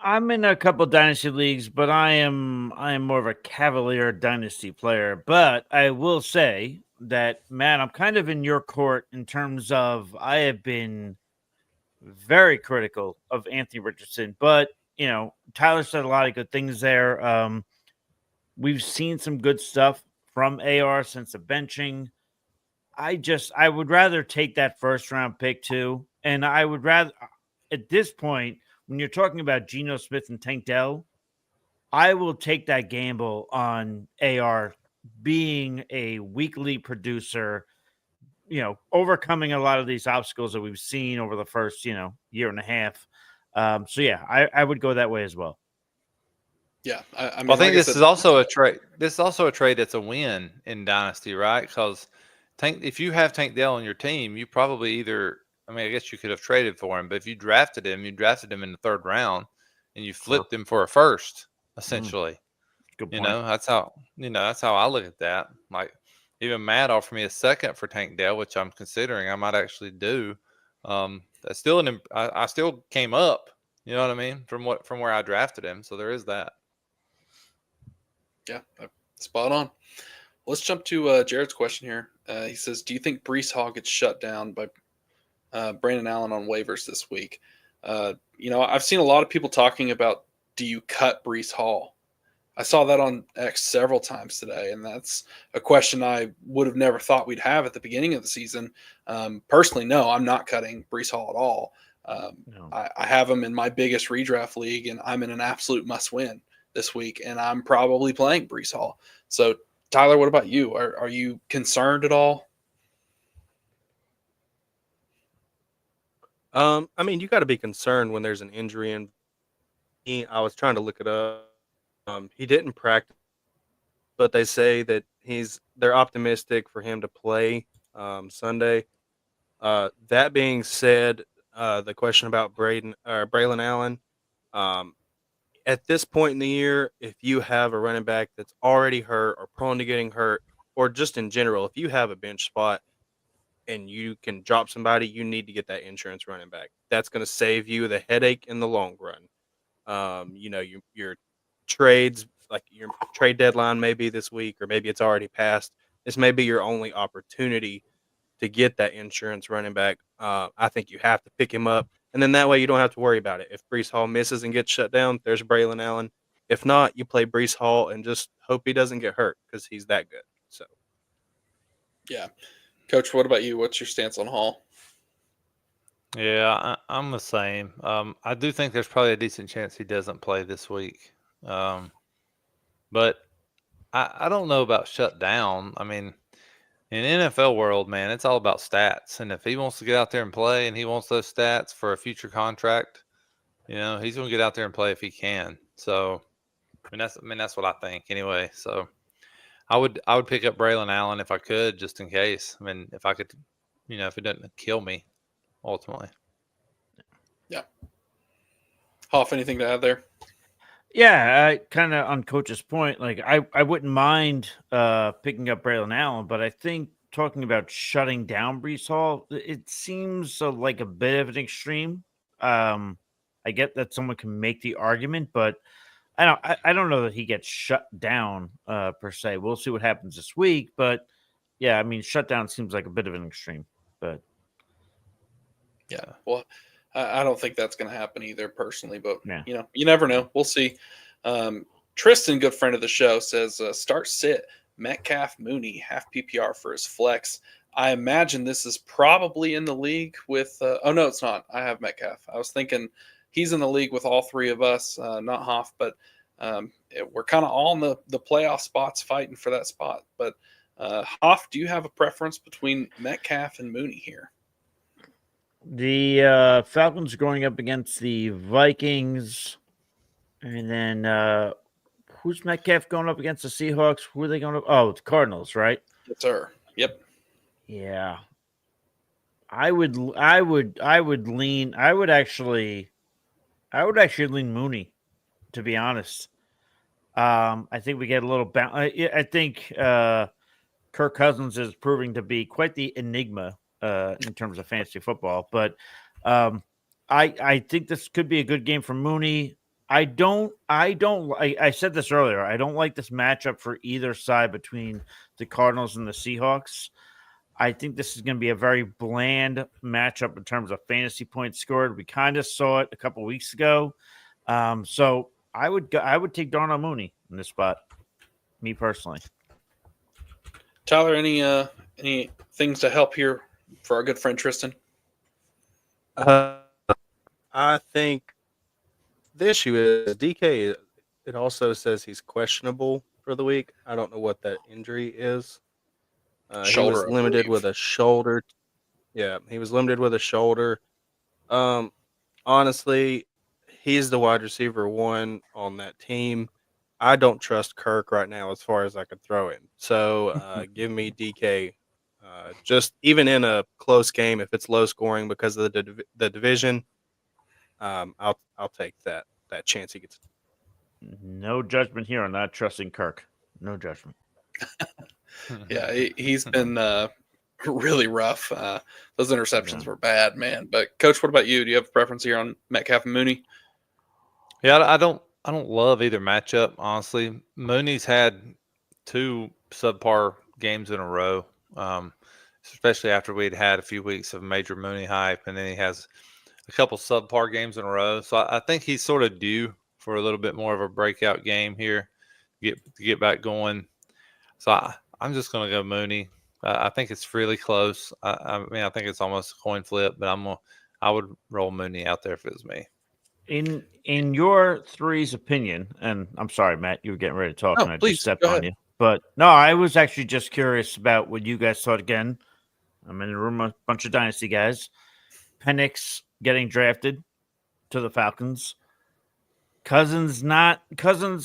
I'm in a couple Dynasty leagues, but I am more of a Cavalier Dynasty player. But I will say that, Matt, I'm kind of in your court in terms of I have been very critical of Anthony Richardson. But, Tyler said a lot of good things there. We've seen some good stuff from AR since the benching. I would rather take that first round pick too. And I would rather, at this point, when you're talking about Geno Smith and Tank Dell, I will take that gamble on AR being a weekly producer, overcoming a lot of these obstacles that we've seen over the first, year and a half. So yeah, I would go that way as well. Yeah. I mean, Well, I think like this said, is also a trade. This is also a trade that's a win in Dynasty, right? Because if you have Tank Dell on your team, you probably either, I guess you could have traded for him, but if you drafted him in the third round and you flipped him for a first, essentially. Good point. That's how I look at that. Like, even Matt offered me a second for Tank Dell, which I'm considering I might actually do. That's still I still came up, you know what I mean, from where I drafted him. So there is that. Yeah, spot on. Let's jump to Jared's question here. He says, do you think Breece Hall gets shut down by Brandon Allen on waivers this week? I've seen a lot of people talking about, do you cut Breece Hall? I saw that on X several times today, and that's a question I would have never thought we'd have at the beginning of the season. Personally, no, I'm not cutting Breece Hall at all. No. I have him in my biggest redraft league, and I'm in an absolute must-win this week, and I'm probably playing Breece Hall. So, Tyler, what about you? Are you concerned at all? You got to be concerned when there's an injury. And I was trying to look it up. He didn't practice, but they say that they're optimistic for him to play Sunday. That being said, the question about Braylon Allen. Um, at this point in the year, if you have a running back that's already hurt or prone to getting hurt, or just in general, if you have a bench spot and you can drop somebody, you need to get that insurance running back. That's going to save you the headache in the long run. Your trades, like your trade deadline may be this week, or maybe it's already passed. This may be your only opportunity to get that insurance running back. I think you have to pick him up, and then that way you don't have to worry about it. If Brees Hall misses and gets shut down, there's Braylon Allen. If not, you play Brees Hall and just hope he doesn't get hurt because he's that good. So, Yeah. Coach, what about you? What's your stance on Hall? Yeah, I'm the same. I do think there's probably a decent chance he doesn't play this week. But I don't know about shut down. I mean, in NFL world, man, it's all about stats. And if he wants to get out there and play and he wants those stats for a future contract, he's going to get out there and play if he can. So, that's what I think anyway. So I would pick up Braylon Allen if I could, just in case. I mean, if I could, if it doesn't kill me ultimately. Yeah. Hoff, anything to add there? Yeah, I kind of on Coach's point, like I wouldn't mind picking up Braylon Allen, but I think talking about shutting down Brees Hall, it seems like a bit of an extreme. I get that someone can make the argument, but I don't know that he gets shut down per se. We'll see what happens this week, but yeah, I mean, shutdown seems like a bit of an extreme, but yeah. Well, I don't think that's going to happen either, personally. But yeah. you never know. We'll see. Tristan, good friend of the show, says start sit Metcalf Mooney half PPR for his flex. I imagine this is probably in the league with. Oh no, it's not. I have Metcalf. I was thinking he's in the league with all three of us, not Hoff, but we're kind of all in the playoff spots fighting for that spot. But Hoff, do you have a preference between Metcalf and Mooney here? The Falcons are going up against the Vikings, and then who's Metcalf going up against the Seahawks? Who are they going up? Oh, the Cardinals, right? Yes, sir. Yep. Yeah. I would actually lean Mooney, to be honest. I think we get a little I think Kirk Cousins is proving to be quite the enigma in terms of fantasy football, but I think this could be a good game for Mooney. I said this earlier. I don't like this matchup for either side between the Cardinals and the Seahawks. I think this is going to be a very bland matchup in terms of fantasy points scored. We kind of saw it a couple weeks ago. So I would take Darnell Mooney in this spot, me personally. Tyler, any things to help here for our good friend Tristan? I think the issue is DK. It also says he's questionable for the week. I don't know what that injury is. He was Shoulder, I limited believe. with a shoulder. Yeah, he was limited with a shoulder. Honestly, he's the wide receiver one on that team. I don't trust Kirk right now as far as I could throw him. So give me DK. Just even in a close game, if it's low scoring because of the division, I'll take that chance he gets. No judgment here on not trusting Kirk. No judgment. Yeah, he's been really rough. Those interceptions were bad, man. But Coach, what about you? Do you have a preference here on Metcalf and Mooney? Yeah, I don't love either matchup, honestly. Mooney's had 2 subpar games in a row, especially after we'd had a few weeks of major Mooney hype, and then he has a couple subpar games in a row. So I think he's sort of due for a little bit more of a breakout game here to get back going. So I'm just going to go Mooney. I think it's really close. I mean, I think it's almost a coin flip, but I would roll Mooney out there if it was me. In your three's opinion, and I'm sorry, Matt, you were getting ready to talk, and I please, just stepped go on ahead. you. But no, I was actually just curious about what you guys thought again. I'm in the room, a bunch of dynasty guys. Penix getting drafted to the Falcons. Cousins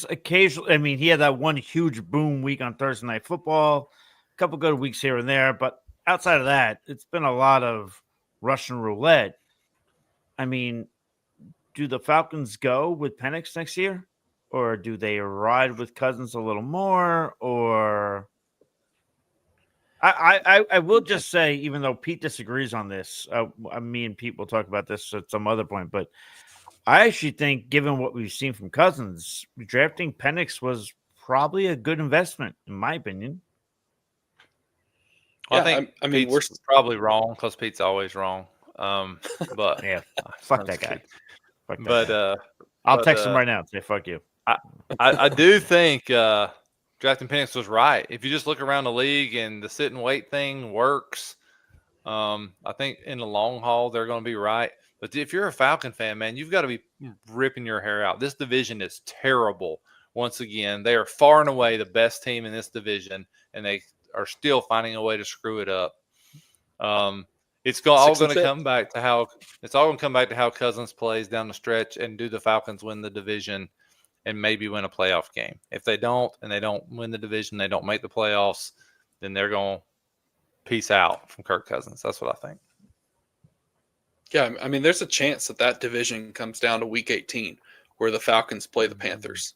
occasionally. I mean, he had that one huge boom week on Thursday Night Football. A couple good weeks here and there, but outside of that, it's been a lot of Russian roulette. I mean, do the Falcons go with Penix next year, or do they ride with Cousins a little more? Or I will just say, even though Pete disagrees on this, me and Pete will talk about this at some other point, but I actually think, given what we've seen from Cousins, drafting Penix was probably a good investment, in my opinion. Well, Yeah, I think I mean, Pete's probably wrong because Pete's always wrong. But Yeah, fuck I'm that just guy. kidding. Fuck that But guy. I'll text him right now and say, fuck you. I do think drafting Penix was right. If you just look around the league and the sit and wait thing works, I think in the long haul they're going to be right. But if you're a Falcon fan, man, you've got to be ripping your hair out. This division is terrible. Once again, they are far and away the best team in this division, and they are still finding a way to screw it up. It's all going to come back to how Cousins plays down the stretch, and do the Falcons win the division and maybe win a playoff game. If they don't, and they don't win the division, they don't make the playoffs, then they're going to peace out from Kirk Cousins. That's what I think. Yeah, I mean, there's a chance that division comes down to Week 18, where the Falcons play the Panthers.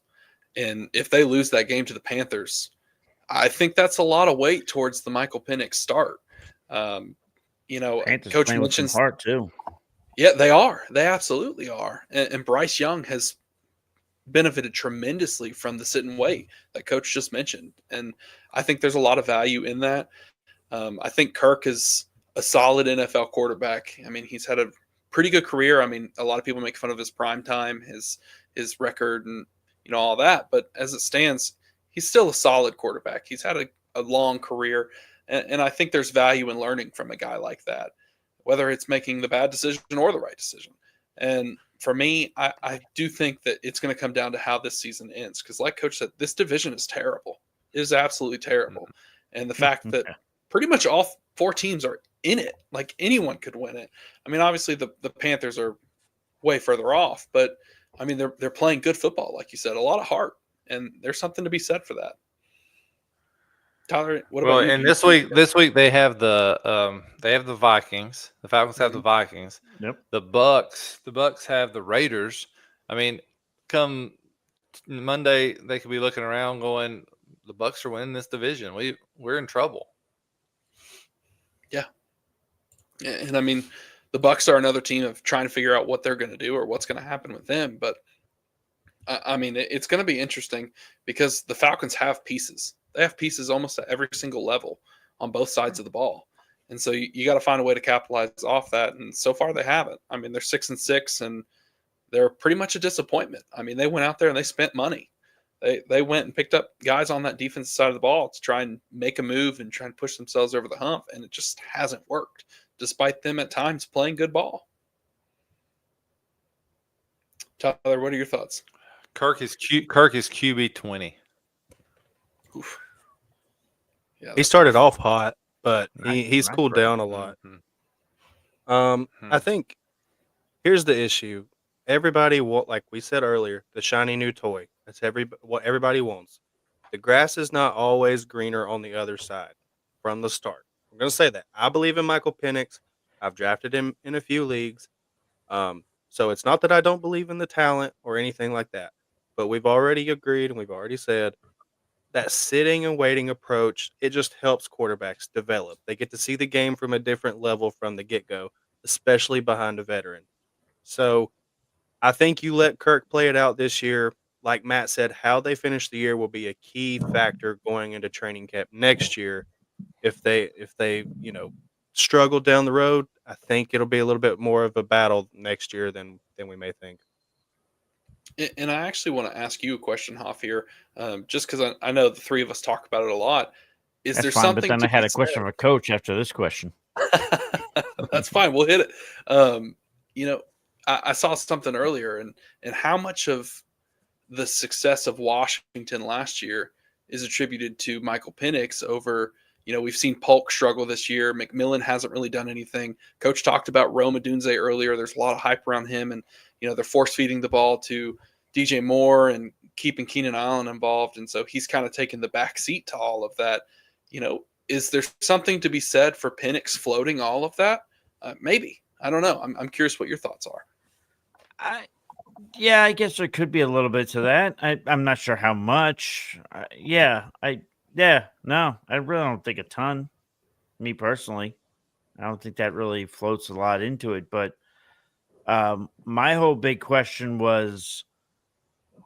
And if they lose that game to the Panthers, I think that's a lot of weight towards the Michael Penix start. Panthers Coach playing with some mentions heart too. Yeah, they are. They absolutely are. And Bryce Young has benefited tremendously from the sit and wait that Coach just mentioned. And I think there's a lot of value in that. I think Kirk is a solid NFL quarterback. I mean, he's had a pretty good career. I mean, a lot of people make fun of his prime time, his record, and all that. But as it stands, he's still a solid quarterback. He's had a long career, and I think there's value in learning from a guy like that, whether it's making the bad decision or the right decision. And for me, I do think that it's going to come down to how this season ends. Because like Coach said, this division is terrible. It is absolutely terrible. And the fact that pretty much all 4 teams are in it, like anyone could win it. I mean, obviously the Panthers are way further off, but I mean, they're playing good football, like you said, a lot of heart. And there's something to be said for that. Tyler, what about you? And this week they have the Vikings. The Falcons have the Vikings. Yep. The Bucks have the Raiders. I mean, come Monday they could be looking around going, the Bucks are winning this division. We're in trouble. Yeah. And I mean, the Bucks are another team of trying to figure out what they're going to do or what's going to happen with them. But I mean, it's going to be interesting because the Falcons have pieces. They have pieces almost at every single level on both sides of the ball. And so you got to find a way to capitalize off that. And so far they haven't. I mean, they're 6-6 and they're pretty much a disappointment. I mean, they went out there and they spent money. They went and picked up guys on that defensive side of the ball to try and make a move and try and push themselves over the hump. And it just hasn't worked, despite them at times playing good ball. Tyler, what are your thoughts? Kirk is QB 20. Oof. Yeah, he started off hot, but he's cooled down a lot. I think here's the issue. Everybody, like we said earlier, the shiny new toy. That's what everybody wants. The grass is not always greener on the other side from the start. I'm going to say that. I believe in Michael Penix. I've drafted him in a few leagues. So it's not that I don't believe in the talent or anything like that. But we've already agreed and we've already said that sitting and waiting approach, it just helps quarterbacks develop. They get to see the game from a different level from the get-go, especially behind a veteran. So I think you let Kirk play it out this year. Like Matt said, how they finish the year will be a key factor going into training camp next year. If they struggle down the road, I think it'll be a little bit more of a battle next year than we may think. And I actually want to ask you a question, Hoff, here, just because I know the three of us talk about it a lot. That's there fine, something? But then I had a question from a coach after this question. That's fine. We'll hit it. I saw something earlier, and how much of the success of Washington last year is attributed to Michael Penix over. We've seen Polk struggle this year. McMillan hasn't really done anything. Coach talked about Rome Odunze earlier. There's a lot of hype around him, and they're force feeding the ball to DJ Moore and keeping Keenan Allen involved, and so he's kind of taken the back seat to all of that. Is there something to be said for Penix floating all of that? Maybe. I don't know. I'm curious what your thoughts are. Yeah, I guess there could be a little bit to that. I'm not sure how much. No, I really don't think a ton. Me personally, I don't think that really floats a lot into it. But my whole big question was,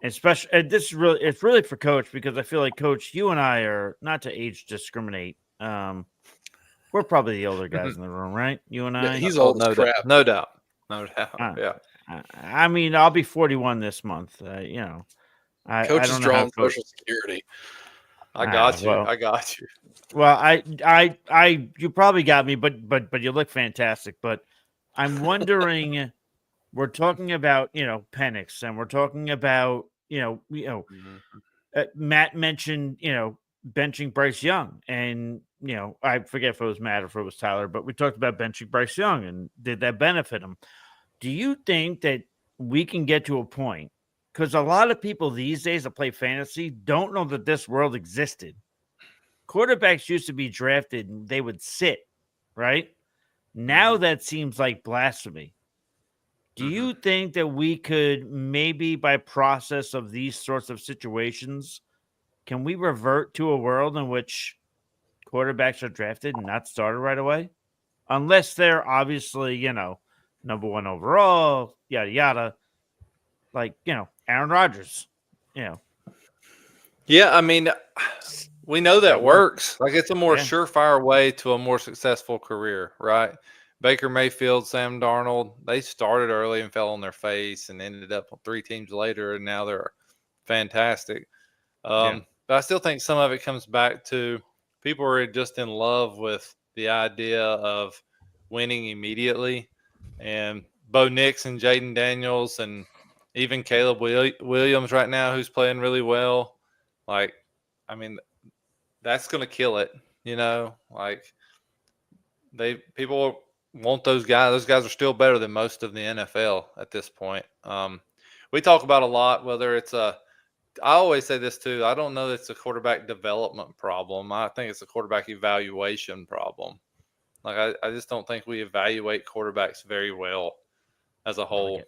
especially it's really for Coach, because I feel like Coach, you and I are, not to age discriminate. We're probably the older guys in the room, right? You and Yeah, I. he's Oh, old as crap. no doubt. No doubt. Uh, Yeah. I mean, I'll be 41 this month. I Coach is don't know how drawing Coach. Social Security. I got you. Well, I got you. well, you probably got me, but you look fantastic. But I'm wondering, we're talking about Penix, and we're talking about Mhm. Matt mentioned benching Bryce Young, and I forget if it was Matt or if it was Tyler, but we talked about benching Bryce Young, and did that benefit him? Do you think that we can get to a point? Because a lot of people these days that play fantasy don't know that this world existed. Quarterbacks used to be drafted and they would sit, right? Now that seems like blasphemy. Do Mhm. you think that we could maybe, by process of these sorts of situations, can we revert to a world in which quarterbacks are drafted and not started right away? Unless they're obviously, number one overall, yada yada, like Aaron Rodgers. You know, Yeah, I mean, we know that that works. works. Like it's a more Yeah, surefire way to a more successful career, right? Baker Mayfield, Sam Darnold, they started early and fell on their face and ended up on 3 teams later, and now they're fantastic. yeah. But I still think some of it comes back to people are just in love with the idea of winning immediately. And Bo Nix and Jaden Daniels and even Caleb Williams right now, who's playing really well. Like, I mean, that's going to kill it. Like people want those guys. Those guys are still better than most of the NFL at this point. We talk about a lot whether it's a I always say this too. I don't know that it's a quarterback development problem. I think it's a quarterback evaluation problem. Like I just don't think we evaluate quarterbacks very well as a I like whole. it.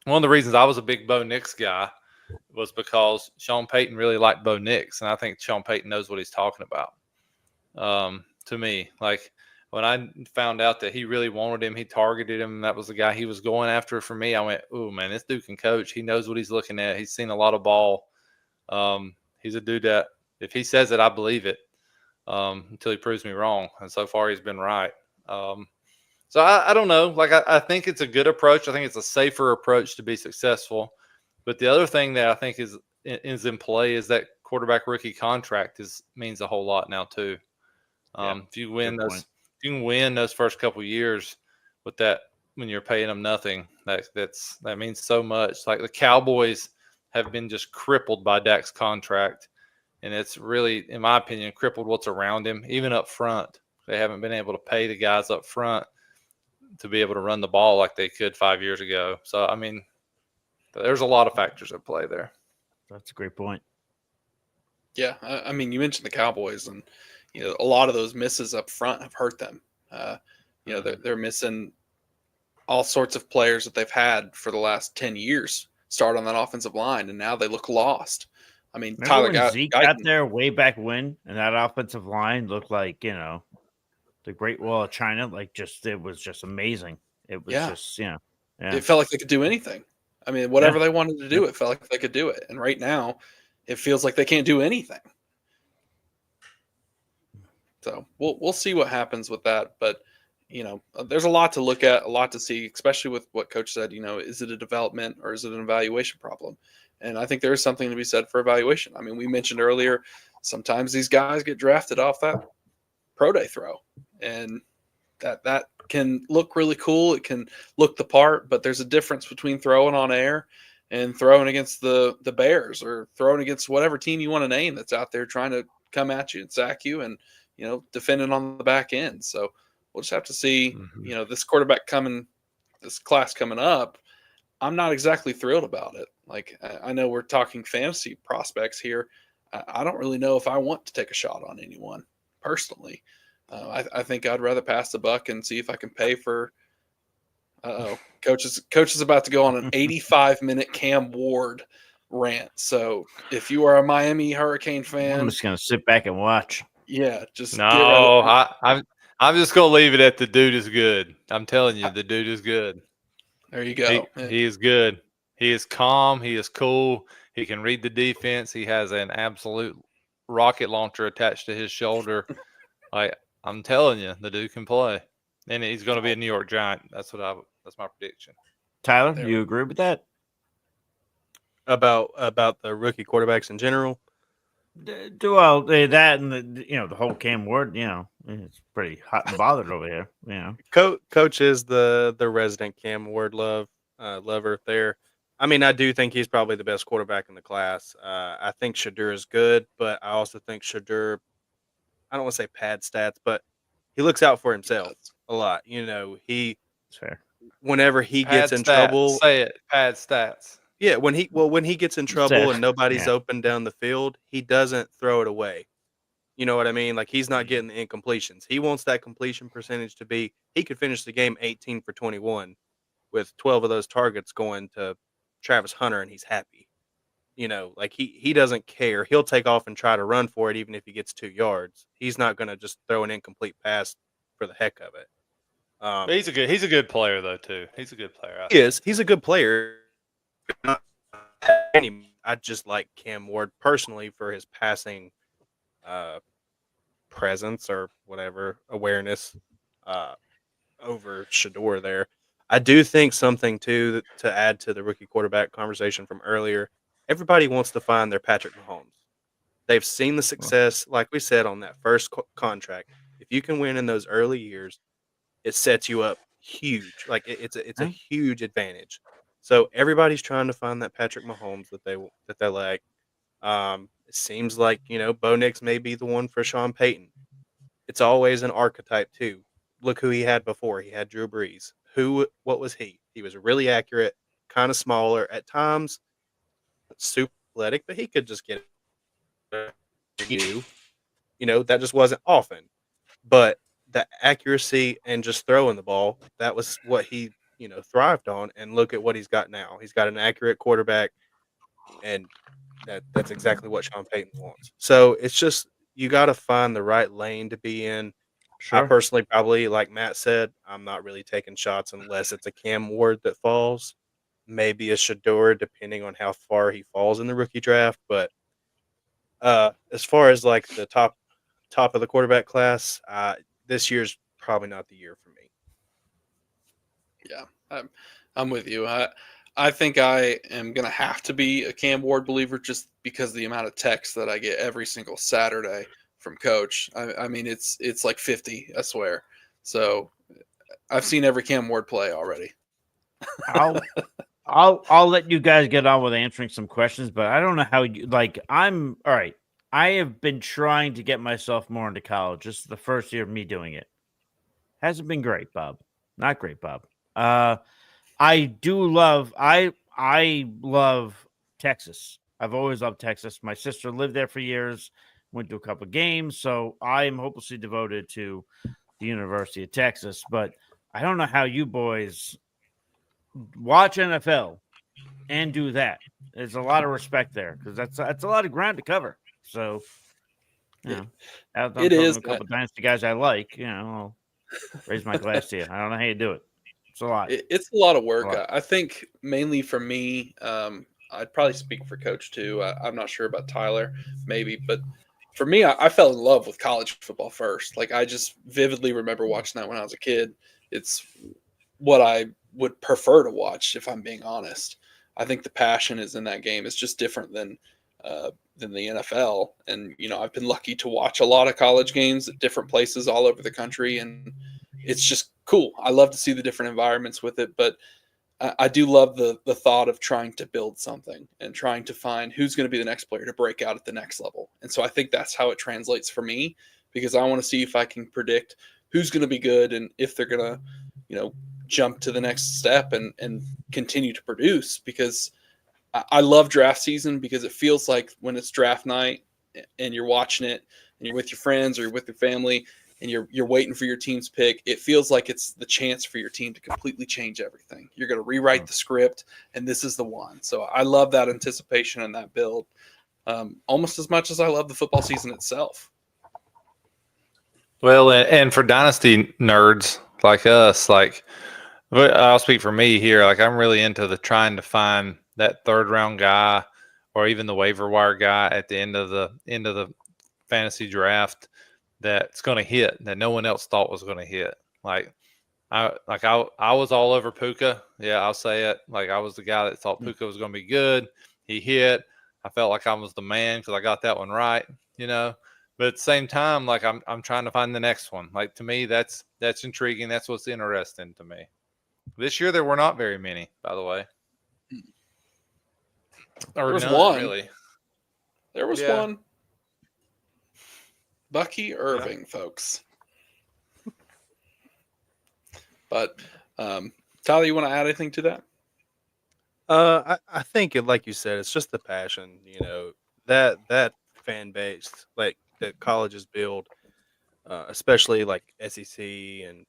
One of the reasons I was a big Bo Nix guy was because Sean Payton really liked Bo Nix, and I think Sean Payton knows what he's talking about. To me, like when I found out that he really wanted him, he targeted him. That was the guy he was going after for me. I went, "Oh man, this dude can coach. He knows what he's looking at. He's seen a lot of ball. He's a dude that if he says it, I believe it until he proves me wrong. And so far, he's been right. So I don't know. Like I think it's a good approach. I think it's a safer approach to be successful. But the other thing that I think is in play is that quarterback rookie contract means a whole lot now too. If you win Good point. if you can win those first couple of years with that, when you're paying them nothing, that means so much. Like the Cowboys have been just crippled by Dak's contract, and it's really, in my opinion, crippled what's around him. Even up front, they haven't been able to pay the guys up front to be able to run the ball like they could 5 years ago. So I mean, there's a lot of factors at play there. That's a great point. Yeah, I mean, you mentioned the Cowboys, and a lot of those misses up front have hurt them. They're missing all sorts of players that they've had for the last 10 years start on that offensive line, and now they look lost. I mean, Remember Tyler when Zeke got Guyton, there way back when, and that offensive line looked like the Great Wall of China? Like, it was just amazing. It was yeah, just yeah. it felt like they could do anything. I mean, whatever they wanted to do, Yep. it felt like they could do it. And right now, it feels like they can't do anything. So we'll see what happens with that. But there's a lot to look at, a lot to see, especially with what Coach said. Is it a development or is it an evaluation problem? And I think there is something to be said for evaluation. I mean, we mentioned earlier, sometimes these guys get drafted off that pro day throw, and that can look really cool. It can look the part, but there's a difference between throwing on air and throwing against the Bears or throwing against whatever team you want to name that's out there trying to come at you and sack you and defending on the back end. So we'll just have to see. This this class coming up, I'm not exactly thrilled about it. Like, I know we're talking fantasy prospects here. I don't really know if I want to take a shot on anyone personally. I think I'd rather pass the buck and see if I can pay for. Coach is about to go on an 85-minute Cam Ward rant. So if you are a Miami Hurricane fan, I'm just gonna sit back and watch. yeah, just get ready. No, I'm just gonna leave it at the dude is good. I'm telling you, the dude is good. There you go. He is good. He is calm. He is cool. He can read the defense. He has an absolute rocket launcher attached to his shoulder. I'm telling you, the dude can play, and he's going to be a New York Giant. That's my prediction. Tyler, do you agree with that? About the rookie quarterbacks in general. Well, that and the whole Cam Ward, it's pretty hot and bothered over here. Coach is the resident Cam Ward lover there. I mean, I do think he's probably the best quarterback in the class. I think Shadur is good, but I also think Shadur, I don't want to say pad stats, but he looks out for himself a lot. He fair. Whenever he gets in trouble, say it. Pad stats. Yeah, when he gets in trouble and nobody's Yeah. open down the field, he doesn't throw it away. You know what I mean? Like, he's not getting the incompletions. He wants that completion percentage to be. He could finish the game 18 for 21 with 12 of those targets going to Travis Hunter, and he's happy. Like he doesn't care. He'll take off and try to run for it, even if he gets 2 yards. He's not going to just throw an incomplete pass for the heck of it. But he's a good player though too. He's a good player. He's a good player. I just like Cam Ward personally for his passing presence or whatever awareness over Shador there. I do think something too to add to the rookie quarterback conversation from earlier. Everybody wants to find their Patrick Mahomes. They've seen the success, like we said, on that first contract. If you can win in those early years, it sets you up huge. Like it's a huge advantage. So everybody's trying to find that Patrick Mahomes that they like. It seems like Bo Nix may be the one for Sean Payton. It's always an archetype too. Look who he had before. He had Drew Brees. What was he? He was really accurate, kind of smaller at times, super athletic, but he could just get it. That just wasn't often. But the accuracy and just throwing the ball, that was what he thrived on. And look at what he's got now. He's got an accurate quarterback, and that's exactly what Sean Payton wants. So it's just you got to find the right lane to be in. Sure. I personally probably, like Matt said, I'm not really taking shots unless it's a Cam Ward that falls, maybe a Shador, depending on how far he falls in the rookie draft. But as far as like the top of the quarterback class, this year's probably not the year for me. Yeah, I'm with you. I think I am going to have to be a Cam Ward believer just because of the amount of texts that I get every single Saturday from Coach. I mean, it's like 50, I swear. So I've seen every Cam Ward play already. I'll let you guys get on with answering some questions, but I don't know how you I'm all right. I have been trying to get myself more into college. This is the first year of me doing it. Hasn't been great, Bob. Not great, Bob. I love Texas. I've always loved Texas. My sister lived there for years, went to a couple of games, so I am hopelessly devoted to the University of Texas. But I don't know how you boys watch NFL and do that. There's a lot of respect there because that's a lot of ground to cover. So, it is a couple of dynasty guys I like. I'll raise my glass to you. I don't know how you do it. It's a lot. It's a lot of work. I think mainly for me, I'd probably speak for Coach too. I'm not sure about Tyler, maybe, but for me, I fell in love with college football first. Like I just vividly remember watching that when I was a kid. It's what I would prefer to watch, if I'm being honest. I think the passion is in that game. It's just different than the NFL. And I've been lucky to watch a lot of college games at different places all over the country, and it's just cool. I love to see the different environments with it, but I do love the thought of trying to build something and trying to find who's going to be the next player to break out at the next level. And so I think that's how it translates for me, because I want to see if I can predict who's going to be good and if they're going to, jump to the next step and continue to produce, because I love draft season, because it feels like when it's draft night and you're watching it and you're with your friends or you're with your family, and you're waiting for your team's pick, it feels like it's the chance for your team to completely change everything. You're going to rewrite the script, and this is the one. So I love that anticipation and that build almost as much as I love the football season itself. Well, and for dynasty nerds like us, like I'll speak for me here. Like I'm really into the trying to find that third round guy or even the waiver wire guy at the end of the fantasy draft that's going to hit that no one else thought was going to hit. I was all over Puka. Yeah, I'll say it. Like I was the guy that thought Puka was going to be good. He hit. I felt like I was the man because I got that one right. But at the same time, like I'm trying to find the next one. Like to me, that's intriguing. That's what's interesting to me. This year there were not very many, by the way. There was none, one. really. There was one. Bucky Irving, folks. But Tyler, you want to add anything to that? I think like you said, it's just the passion. That fan base like that colleges build, especially like SEC and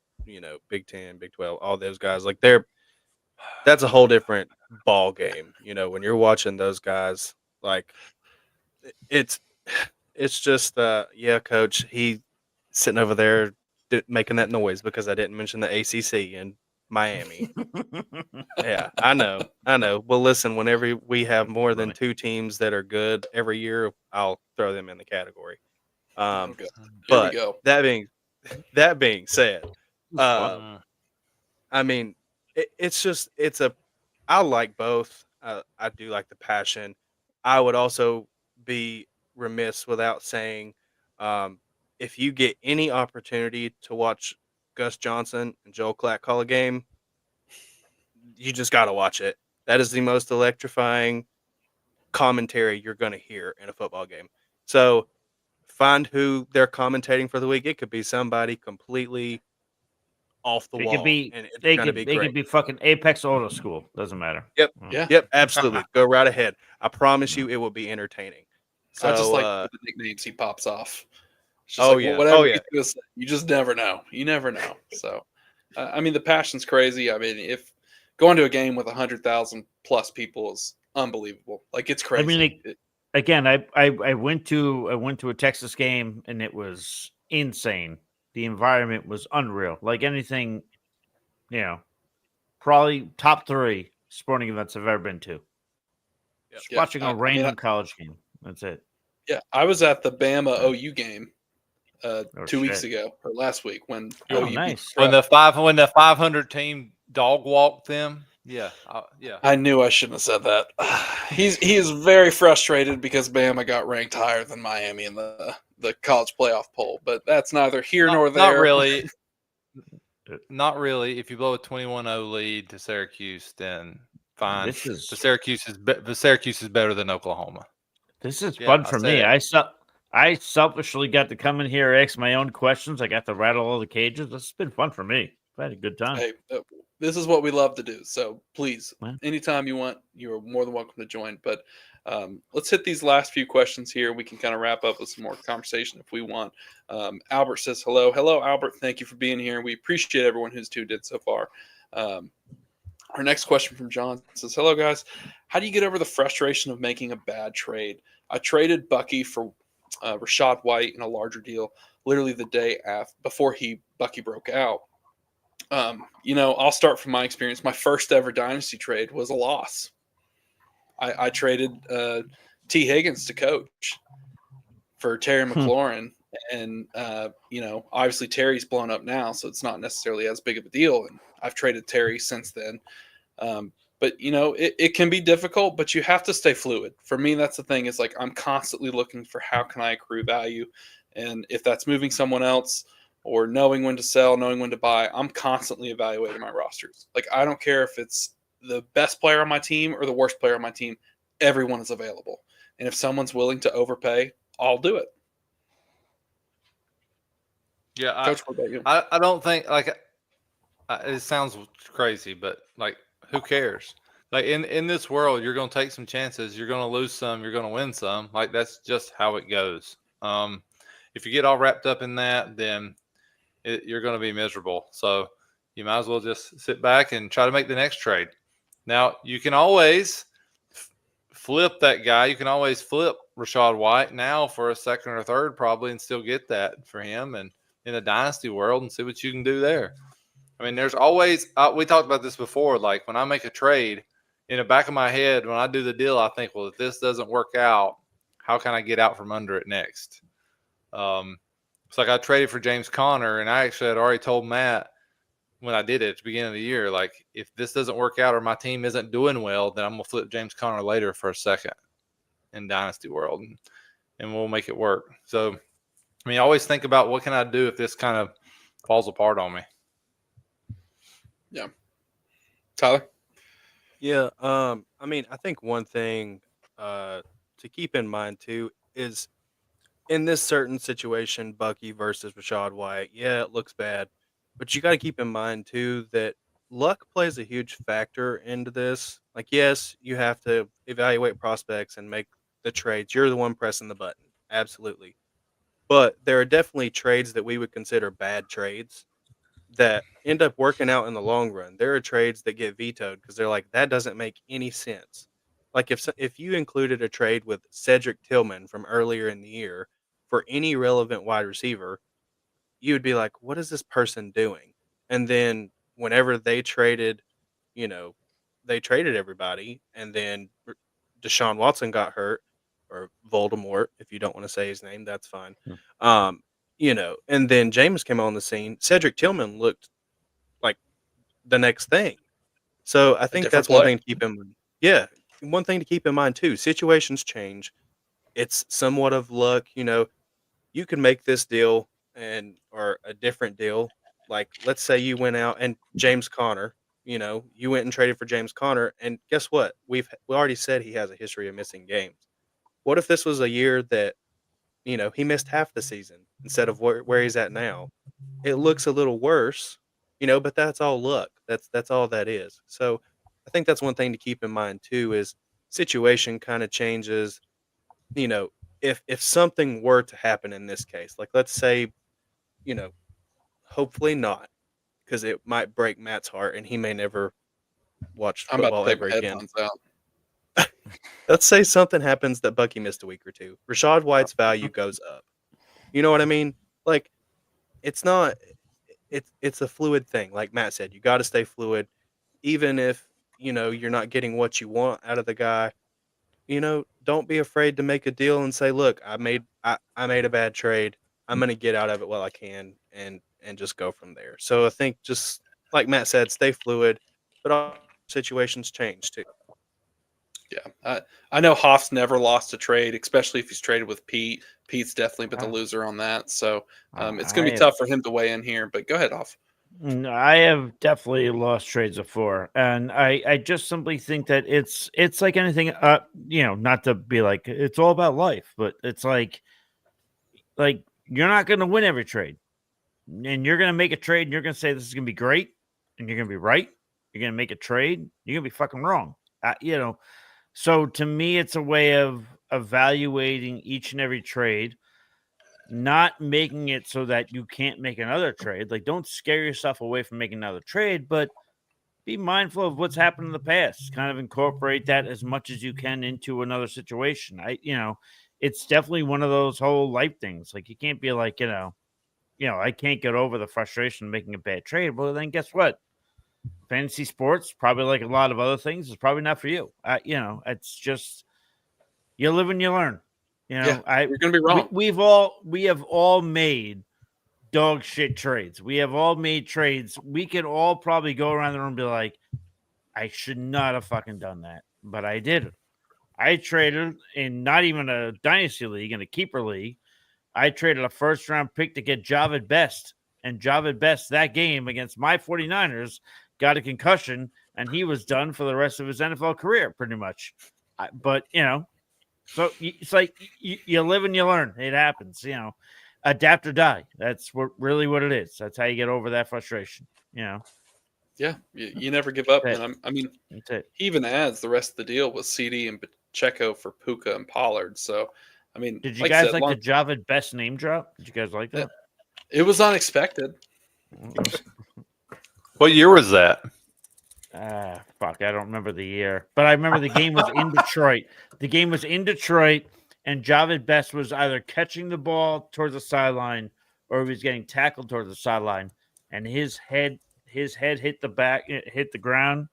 Big 10, Big 12, all those guys. Like that's a whole different ball game. When you're watching those guys, like it's just coach, he sitting over there making that noise because I didn't mention the ACC and Miami. Yeah, I know. Well, listen, whenever we have more than two teams that are good every year, I'll throw them in the category. Okay. Here But we go. that being said, Mm. I mean, I like both. I do like the passion. I would also be remiss without saying, if you get any opportunity to watch Gus Johnson and Joel Klatt call a game, you just got to watch it. That is the most electrifying commentary you're going to hear in a football game. So find who they're commentating for the week. It could be somebody completely off the It wall, could be and it's they going to could be they great. could be fucking Apex Auto School. Doesn't matter. Yep. Yeah. Yep, absolutely. Go right ahead. I promise you, it will be entertaining. So I just like the nicknames he pops off. It's just whatever he's gonna say, you just never know. You never know. So, I mean, the passion's crazy. I mean, if going to a game with 100,000 plus people is unbelievable. Like it's crazy. I mean, again, I went to a Texas game and it was insane. The environment was unreal. Like anything, probably top 3 sporting events I've ever been to. Just watching a random college game. That's it. Yeah, I was at the Bama OU game 2 weeks shit. ago or last week when Oh, OU nice. When the 500 team dog walked them. Yeah. I knew I shouldn't have said that. He is very frustrated because Bama got ranked higher than Miami in the college playoff poll, but that's neither here nor there. Not really. Not really. If you blow a 21-0 lead to Syracuse, then fine. The Syracuse is better than Oklahoma. This is fun for me. I selfishly got to come in here, ask my own questions. I got to rattle all the cages. This has been fun for me. I've had a good time. Hey, this is what we love to do. So please, anytime you want, you're more than welcome to join. But let's hit these last few questions here. We can kind of wrap up with some more conversation if we want. Albert says hello. Hello, Albert. Thank you for being here. We appreciate everyone who's tuned in so far. Our next question from John says, hello, guys. How do you get over the frustration of making a bad trade? I traded Bucky for Rashad White in a larger deal literally the day before Bucky broke out. I'll start from my experience. My first ever dynasty trade was a loss. I traded T. Higgins to coach for Terry McLaurin. And, obviously Terry's blown up now, so it's not necessarily as big of a deal. And I've traded Terry since then. But, it can be difficult, but you have to stay fluid. For me, that's the thing is like I'm constantly looking for how can I accrue value. And if that's moving someone else or knowing when to sell, knowing when to buy, I'm constantly evaluating my rosters. Like I don't care if it's the best player on my team or the worst player on my team, everyone is available. And if someone's willing to overpay, I'll do it. Yeah, Coach, what about you? I don't think it sounds crazy, but like who cares? Like in this world, you're going to take some chances. You're going to lose some. You're going to win some. Like that's just how it goes. If you get all wrapped up in that, then you're going to be miserable. So you might as well just sit back and try to make the next trade. Now, you can always flip that guy. You can always flip Rachaad White now for a second or third probably and still get that for him and in a dynasty world and see what you can do there. I mean, there's always we talked about this before. Like when I make a trade, in the back of my head, when I do the deal, I think, well, if this doesn't work out, how can I get out from under it next? It's like I traded for James Conner, and I actually had already told Matt when I did it at the beginning of the year, like if this doesn't work out or my team isn't doing well, then I'm gonna flip James Conner later for a second in Dynasty World, and we'll make it work. So, I mean, I always think about what can I do if this kind of falls apart on me. Yeah, Tyler. Yeah, I mean, I think one thing to keep in mind too is in this certain situation, Bucky versus Rashad White, yeah, it looks bad, but you got to keep in mind too that luck plays a huge factor into this. Like, yes, you have to evaluate prospects and make the trades. You're the one pressing the button, absolutely. But there are definitely trades that we would consider bad trades that end up working out in the long run. There are trades that get vetoed because they're like, that doesn't make any sense. Like if you included a trade with Cedric Tillman from earlier in the year for any relevant wide receiver, you would be like, what is this person doing? And then whenever they traded, you know, they traded everybody, and then Deshaun Watson got hurt, or Voldemort, if you don't want to say his name, that's fine. Hmm. And then James came on the scene. Cedric Tillman looked like the next thing. So I A think different that's one play. thing to keep in mind. Yeah, one thing to keep in mind too. Situations change. It's somewhat of luck. You can make this deal or a different deal. Like let's say you went out and James Conner. You went and traded for James Conner, and guess what? We already said he has a history of missing games. What if this was a year that he missed half the season instead of where he's at now? It looks a little worse, but that's all luck. That's all that is. So I think that's one thing to keep in mind too is situation kind of changes. You know, if something were to happen in this case, like let's say, you know, hopefully not, because it might break Matt's heart and he may never watch I'm about football to take ever my again. headphones out. Let's say something happens that Bucky missed a week or two. Rashad White's value goes up. You know what I mean? Like it's not it's a fluid thing. Like Matt said, you got to stay fluid even if, you're not getting what you want out of the guy. Don't be afraid to make a deal and say, "Look, I made a bad trade. I'm going to get out of it while I can and just go from there." So I think just like Matt said, stay fluid, but all situations change too. Yeah, I know Hoff's never lost a trade, especially if he's traded with Pete. Pete's definitely been the Ah. loser on that, so it's going to I be have, tough for him to weigh in here. But go ahead, Hoff. I have definitely lost trades before, and I just simply think that it's like anything. Not to be like it's all about life, but it's like you're not going to win every trade, and you're going to make a trade, and you're going to say this is going to be great, and you're going to be right. You're going to make a trade, you're going to be fucking wrong. So to me, it's a way of evaluating each and every trade, not making it so that you can't make another trade. Like, don't scare yourself away from making another trade, but be mindful of what's happened in the past. Kind of incorporate that as much as you can into another situation. It's definitely one of those whole life things. Like, you can't be like, I can't get over the frustration of making a bad trade. Well, then guess what? Fantasy sports, probably like a lot of other things, is probably not for you. It's just you live and you learn. Yeah, you're going to be wrong. We have all made dog shit trades. We have all made trades. We can all probably go around the room and be like, I should not have fucking done that, but I did it. I traded in not even a dynasty league, in a keeper league. I traded a first round pick to get Javid Best, and Javid Best that game against my 49ers got a concussion, and he was done for the rest of his NFL career, pretty much. So it's like you live and you learn. It happens, adapt or die. That's really what it is. That's how you get over that frustration, Yeah, you never give up. And That's it. he even adds the rest of the deal with CD and Pacheco for Puka and Pollard. So, Did you guys like the Javid Best name drop? Did you guys like that? It was unexpected. What year was that? Fuck, I don't remember the year, but I remember the game was in Detroit. The game was in Detroit, and Javid Best was either catching the ball towards the sideline or he was getting tackled towards the sideline, and his head hit the ground,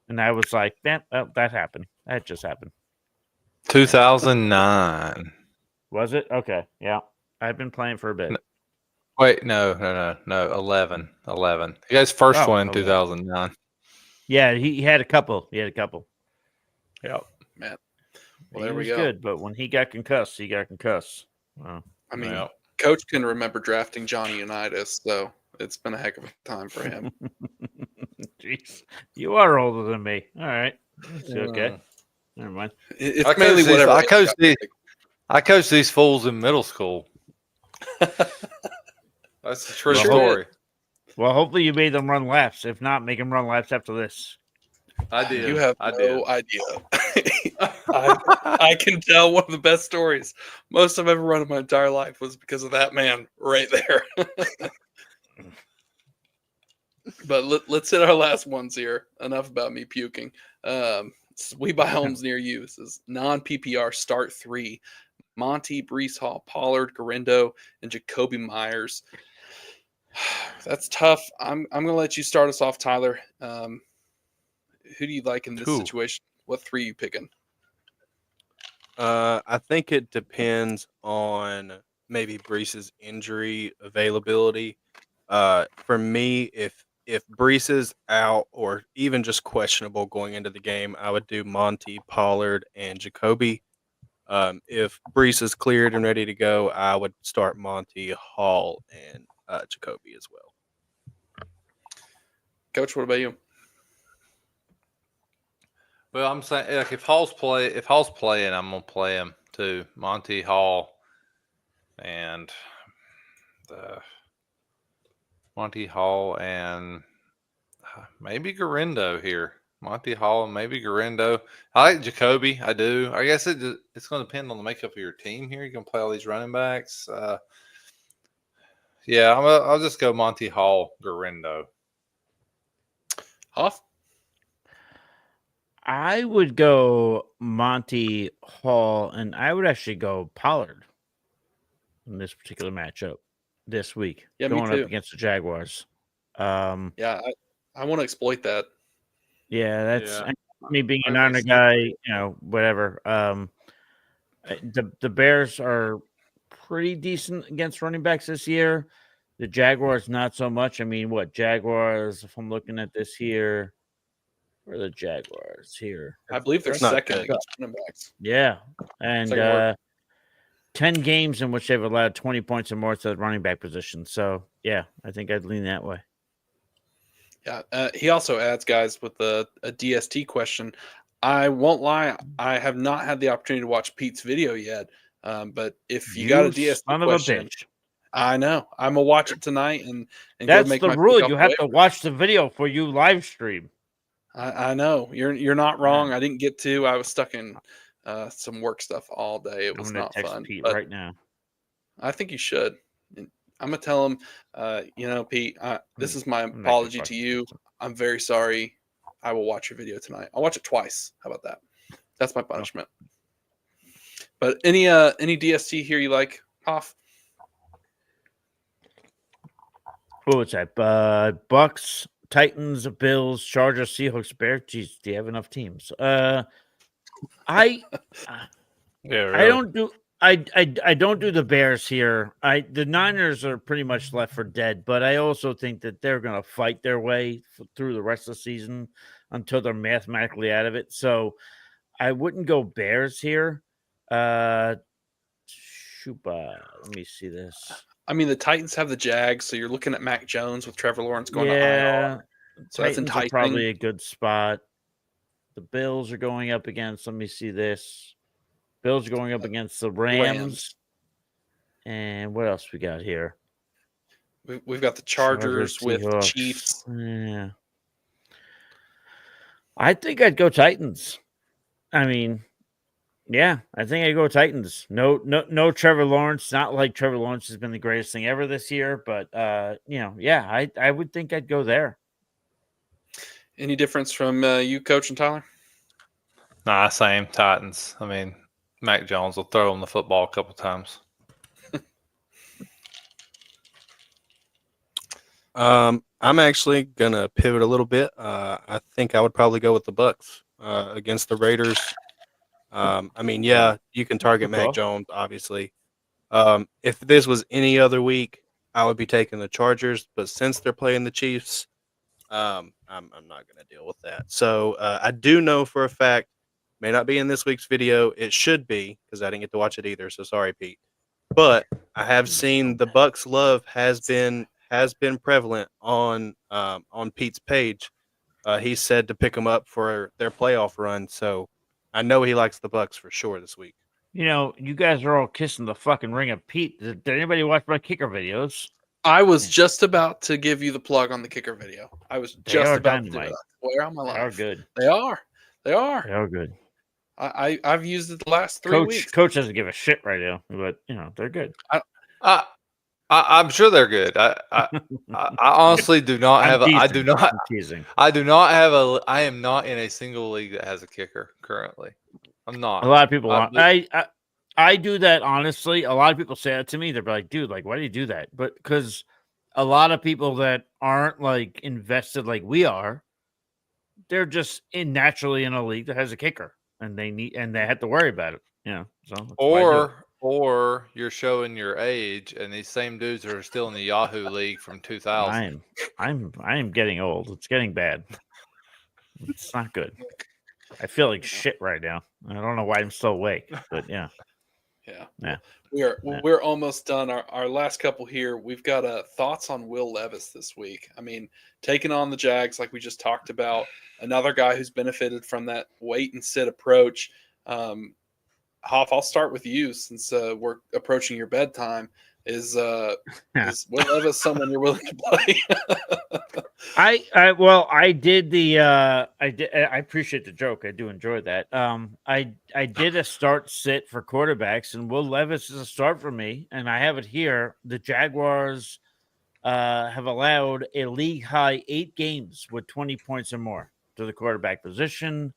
and I was like, that happened. That just happened. 2009. Was it? Okay, yeah. I've been playing for a bit. Wait, no. 11. You guys' first one in 11. 2009. Yeah, he had a couple. Yep. Man. Well, He there we was go. good, but when he got concussed, Wow. I mean, Yep. Coach can remember drafting Johnny Unitas, so it's been a heck of a time for him. Jeez, you are older than me. All right, that's okay. Never mind. It's I mainly coached these- whatever. I age coached guy these- pick. I coached these fools in middle school. That's the true Well, story. Well, hopefully you made them run laps. If not, make them run laps after this. I did. You have I no idea. I can tell one of the best stories most I've ever run in my entire life was because of that man right there. But let's hit our last ones here. Enough about me puking. We buy homes near you. This is non-PPR start 3. Monty, Brees Hall, Pollard, Garindo, and Jacoby Myers. That's tough. I'm going to let you start us off, Tyler. Who do you like in this situation? What 3 are you picking? I think it depends on maybe Brees's injury availability. For me, if Brees is out or even just questionable going into the game, I would do Monty, Pollard, and Jacoby. If Brees is cleared and ready to go, I would start Monty, Hall, and Jacoby as well. Coach, what about you? Well, I'm saying like if Hall's playing, I'm gonna play him too. Monty Hall and maybe Garindo here. Monty Hall and maybe Garindo. I like Jacoby. I do. I guess it's going to depend on the makeup of your team here. You're going to play all these running backs. Yeah, I'll just go Monty Hall, Garindo. Hoff? I would go Monty Hall, and I would actually go Pollard in this particular matchup this week, Yeah, me going too. up against the Jaguars. Yeah, I want to exploit that. Yeah, that's Yeah. me being a I Niner see guy, whatever. The Bears are pretty decent against running backs this year. The Jaguars, not so much. I mean, what Jaguars, if I'm looking at this here, where are the Jaguars here? I believe they're It's not second good. against running backs. Yeah. And Second worst. 10 games in which they've allowed 20 points or more to the running back position. So, yeah, I think I'd lean that way. Yeah, he also adds, guys, with a DST question. I won't lie, I have not had the opportunity to watch Pete's video yet. But if you got a DST son of question, a bitch. I know I'm gonna watch it tonight and go That's make the my rule. pick off You the have waiver. to watch the video for you live stream. I know you're not wrong. I didn't get to. I was stuck in some work stuff all day. It I'm was going to not text fun. Pete But right now. I think you should. And I'm gonna tell him. Pete, this is my I'm not gonna apology to fucking you. text him. I'm very sorry. I will watch your video tonight. I'll watch it twice. How about that? That's my punishment. But any DST here you like, Hoff? What was that? Bucks, Titans, Bills, Chargers, Seahawks, Bears. Jeez, do you have enough teams? I Yeah, I don't do I don't do the Bears here. The Niners are pretty much left for dead, but I also think that they're going to fight their way through the rest of the season until they're mathematically out of it. So I wouldn't go Bears here. Let me see this. I mean, the Titans have the Jags, so you're looking at Mac Jones with Trevor Lawrence going to Yeah, IR. So that's Titans are enticing. probably a good spot. The Bills are going up against. Let me see this. Bills are going up against the Rams. And what else we got here? We've got the Chargers with the Seahawks. Chiefs. Yeah. I think I'd go Titans. I mean, Yeah, I think I go Titans. No Trevor Lawrence. Not like Trevor Lawrence has been the greatest thing ever this year, but yeah, I would think I'd go there. Any difference from you, Coach and Tyler? Nah, same Titans. I mean, Mac Jones will throw him the football a couple times. I'm actually gonna pivot a little bit. I think I would probably go with the Bucks against the Raiders. I mean, yeah, you can target Mac Jones, obviously. If this was any other week, I would be taking the Chargers. But since they're playing the Chiefs, I'm not gonna deal with that. So I do know for a fact, may not be in this week's video. It should be because I didn't get to watch it either. So sorry, Pete. But I have seen the Bucks love has been prevalent on Pete's page. He said to pick them up for their playoff run, so I know he likes the Bucks for sure this week. You guys are all kissing the fucking ring of Pete. Did anybody watch my kicker videos? I was just about to give you the plug on the kicker video. I was just about to do it. Where am I live? They are good. They are. They are. They are good. I've used it the last 3 weeks. Coach doesn't give a shit right now, but they're good. I'm sure they're good. I honestly do not have. I do not have a. I am not in a single league that has a kicker currently. I'm not. A lot of people. I do that honestly. A lot of people say that to me. They're like, "Dude, like, why do you do that?" But because a lot of people that aren't like invested like we are, they're just naturally in a league that has a kicker, and they have to worry about it. So or you're showing your age, and these same dudes are still in the Yahoo League from 2000. I am getting old. It's getting bad. It's not good. I feel like shit right now. I don't know why I'm still awake, but yeah. We're almost done. Our last couple here. We've got thoughts on Will Levis this week. I mean, taking on the Jags like we just talked about. Another guy who's benefited from that wait and sit approach. Hoff, I'll start with you since we're approaching your bedtime. Is Will Levis someone you're willing to play? I appreciate the joke. I do enjoy that. I did a start sit for quarterbacks, and Will Levis is a start for me, and I have it here. The Jaguars have allowed a league high 8 games with 20 points or more to the quarterback position.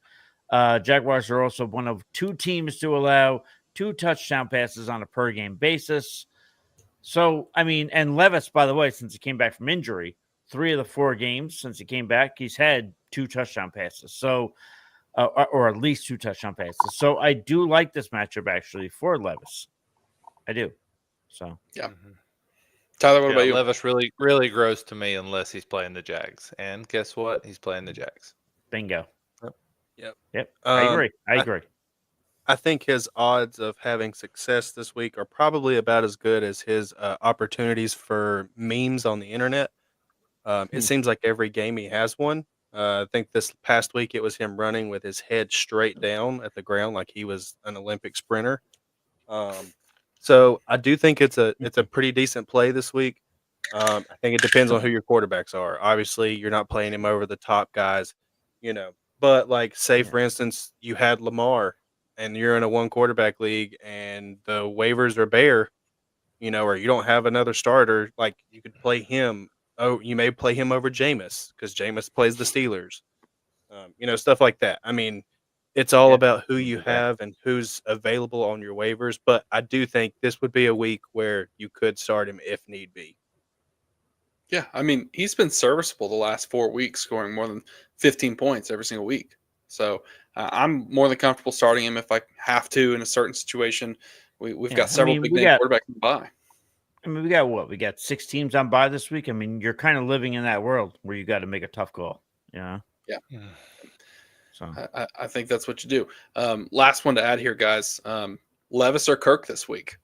Jaguars are also one of 2 teams to allow 2 touchdown passes on a per game basis. So, I mean, and Levis, by the way, since he came back from injury, 3 of the 4 games since he came back, he's had 2 touchdown passes. So, or at least 2 touchdown passes. So I do like this matchup actually for Levis. I do. So, yeah. Tyler, what about you? Levis really, really grows to me unless he's playing the Jags. And guess what? He's playing the Jags. Bingo. Yep. I agree. I think his odds of having success this week are probably about as good as his opportunities for memes on the internet. It seems like every game he has one. I think this past week it was him running with his head straight down at the ground like he was an Olympic sprinter. So I do think it's a pretty decent play this week. I think it depends on who your quarterbacks are. Obviously, you're not playing him over the top guys, But like, say for instance, you had Lamar, and you're in a 1 quarterback league, and the waivers are bare, or you don't have another starter. Like, you could play him. Oh, you may play him over Jameis because Jameis plays the Steelers. Stuff like that. I mean, it's all about who you have and who's available on your waivers. But I do think this would be a week where you could start him if need be. Yeah, I mean, he's been serviceable the last 4 weeks, scoring more than 15 points every single week. So I'm more than comfortable starting him if I have to in a certain situation. We've got several big name quarterbacks to buy. I mean, we got what? We got 6 teams on bye this week. I mean, you're kind of living in that world where you got to make a tough call. Yeah. So I think that's what you do. Last one to add here, guys. Levis or Kirk this week?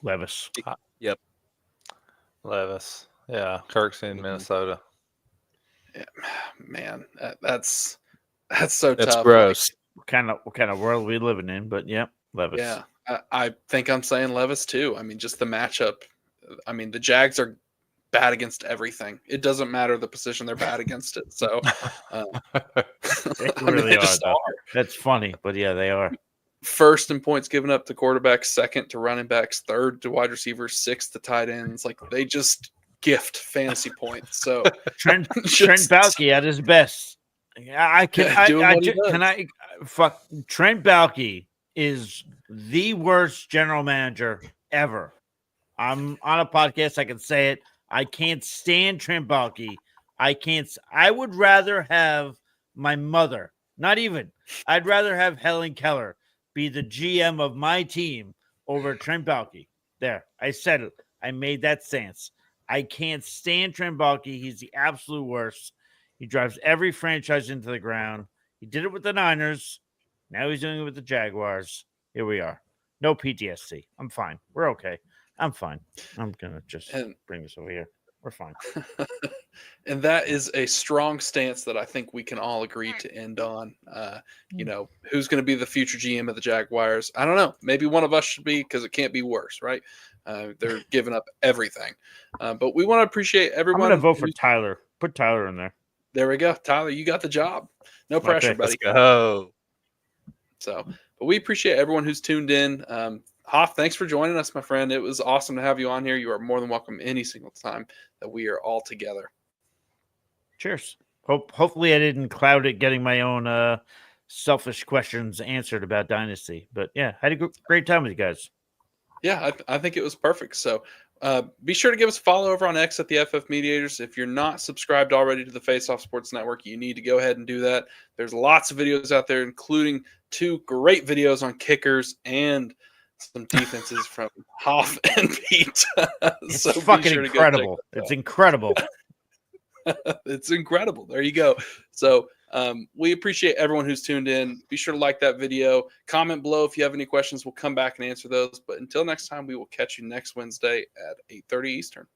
Levis. Yep. Levis. Yeah, Kirk's in Minnesota. Yeah, man, that's so tough. That's gross. What kind of world we living in? But yeah, Levis. Yeah, I think I'm saying Levis too. I mean, just the matchup. I mean, the Jags are bad against everything. It doesn't matter the position they're bad against it. So They I mean, really they are, just though. are. That's funny, but yeah, they are. First in points given up to quarterbacks, second to running backs, third to wide receivers, sixth to tight ends. Like they just gift fantasy points. So Trent just Baalke at his best. doing what he does. Can I fuck Trent Baalke is the worst general manager ever. I'm on a podcast. I can say it. I can't stand Trent Baalke. I would rather have my mother, not even. I'd rather have Helen Keller be the GM of my team over Trent Baalke. There, I said it. I made that stance. I can't stand Trent Baalke. He's the absolute worst. He drives every franchise into the ground. He did it with the Niners. Now he's doing it with the Jaguars. Here we are. No PTSD. I'm fine. We're okay. I'm fine. I'm going to just bring this over here. We're fine. And that is a strong stance that I think we can all agree to end on. Who's going to be the future GM of the Jaguars? I don't know. Maybe one of us should be, because it can't be worse, right? They're giving up everything. But we want to appreciate everyone. I'm going to vote for Tyler. Put Tyler in there. There we go. Tyler, you got the job. No pressure, buddy. Let's go. So, but we appreciate everyone who's tuned in. Hoff, thanks for joining us, my friend. It was awesome to have you on here. You are more than welcome any single time that we are all together. Cheers. Hopefully I didn't cloud it getting my own selfish questions answered about Dynasty. But yeah, had a great time with you guys. Yeah, I think it was perfect. So be sure to give us a follow over on X at the FF Mediators. If you're not subscribed already to the Faceoff Sports Network, you need to go ahead and do that. There's lots of videos out there, including 2 great videos on kickers and some defenses from Hoff and Pete. It's so fucking incredible. It's incredible. It's incredible. There you go. So we appreciate everyone who's tuned in. Be sure to like that video. Comment below if you have any questions. We'll come back and answer those. But until next time, we will catch you next Wednesday at 8:30 Eastern.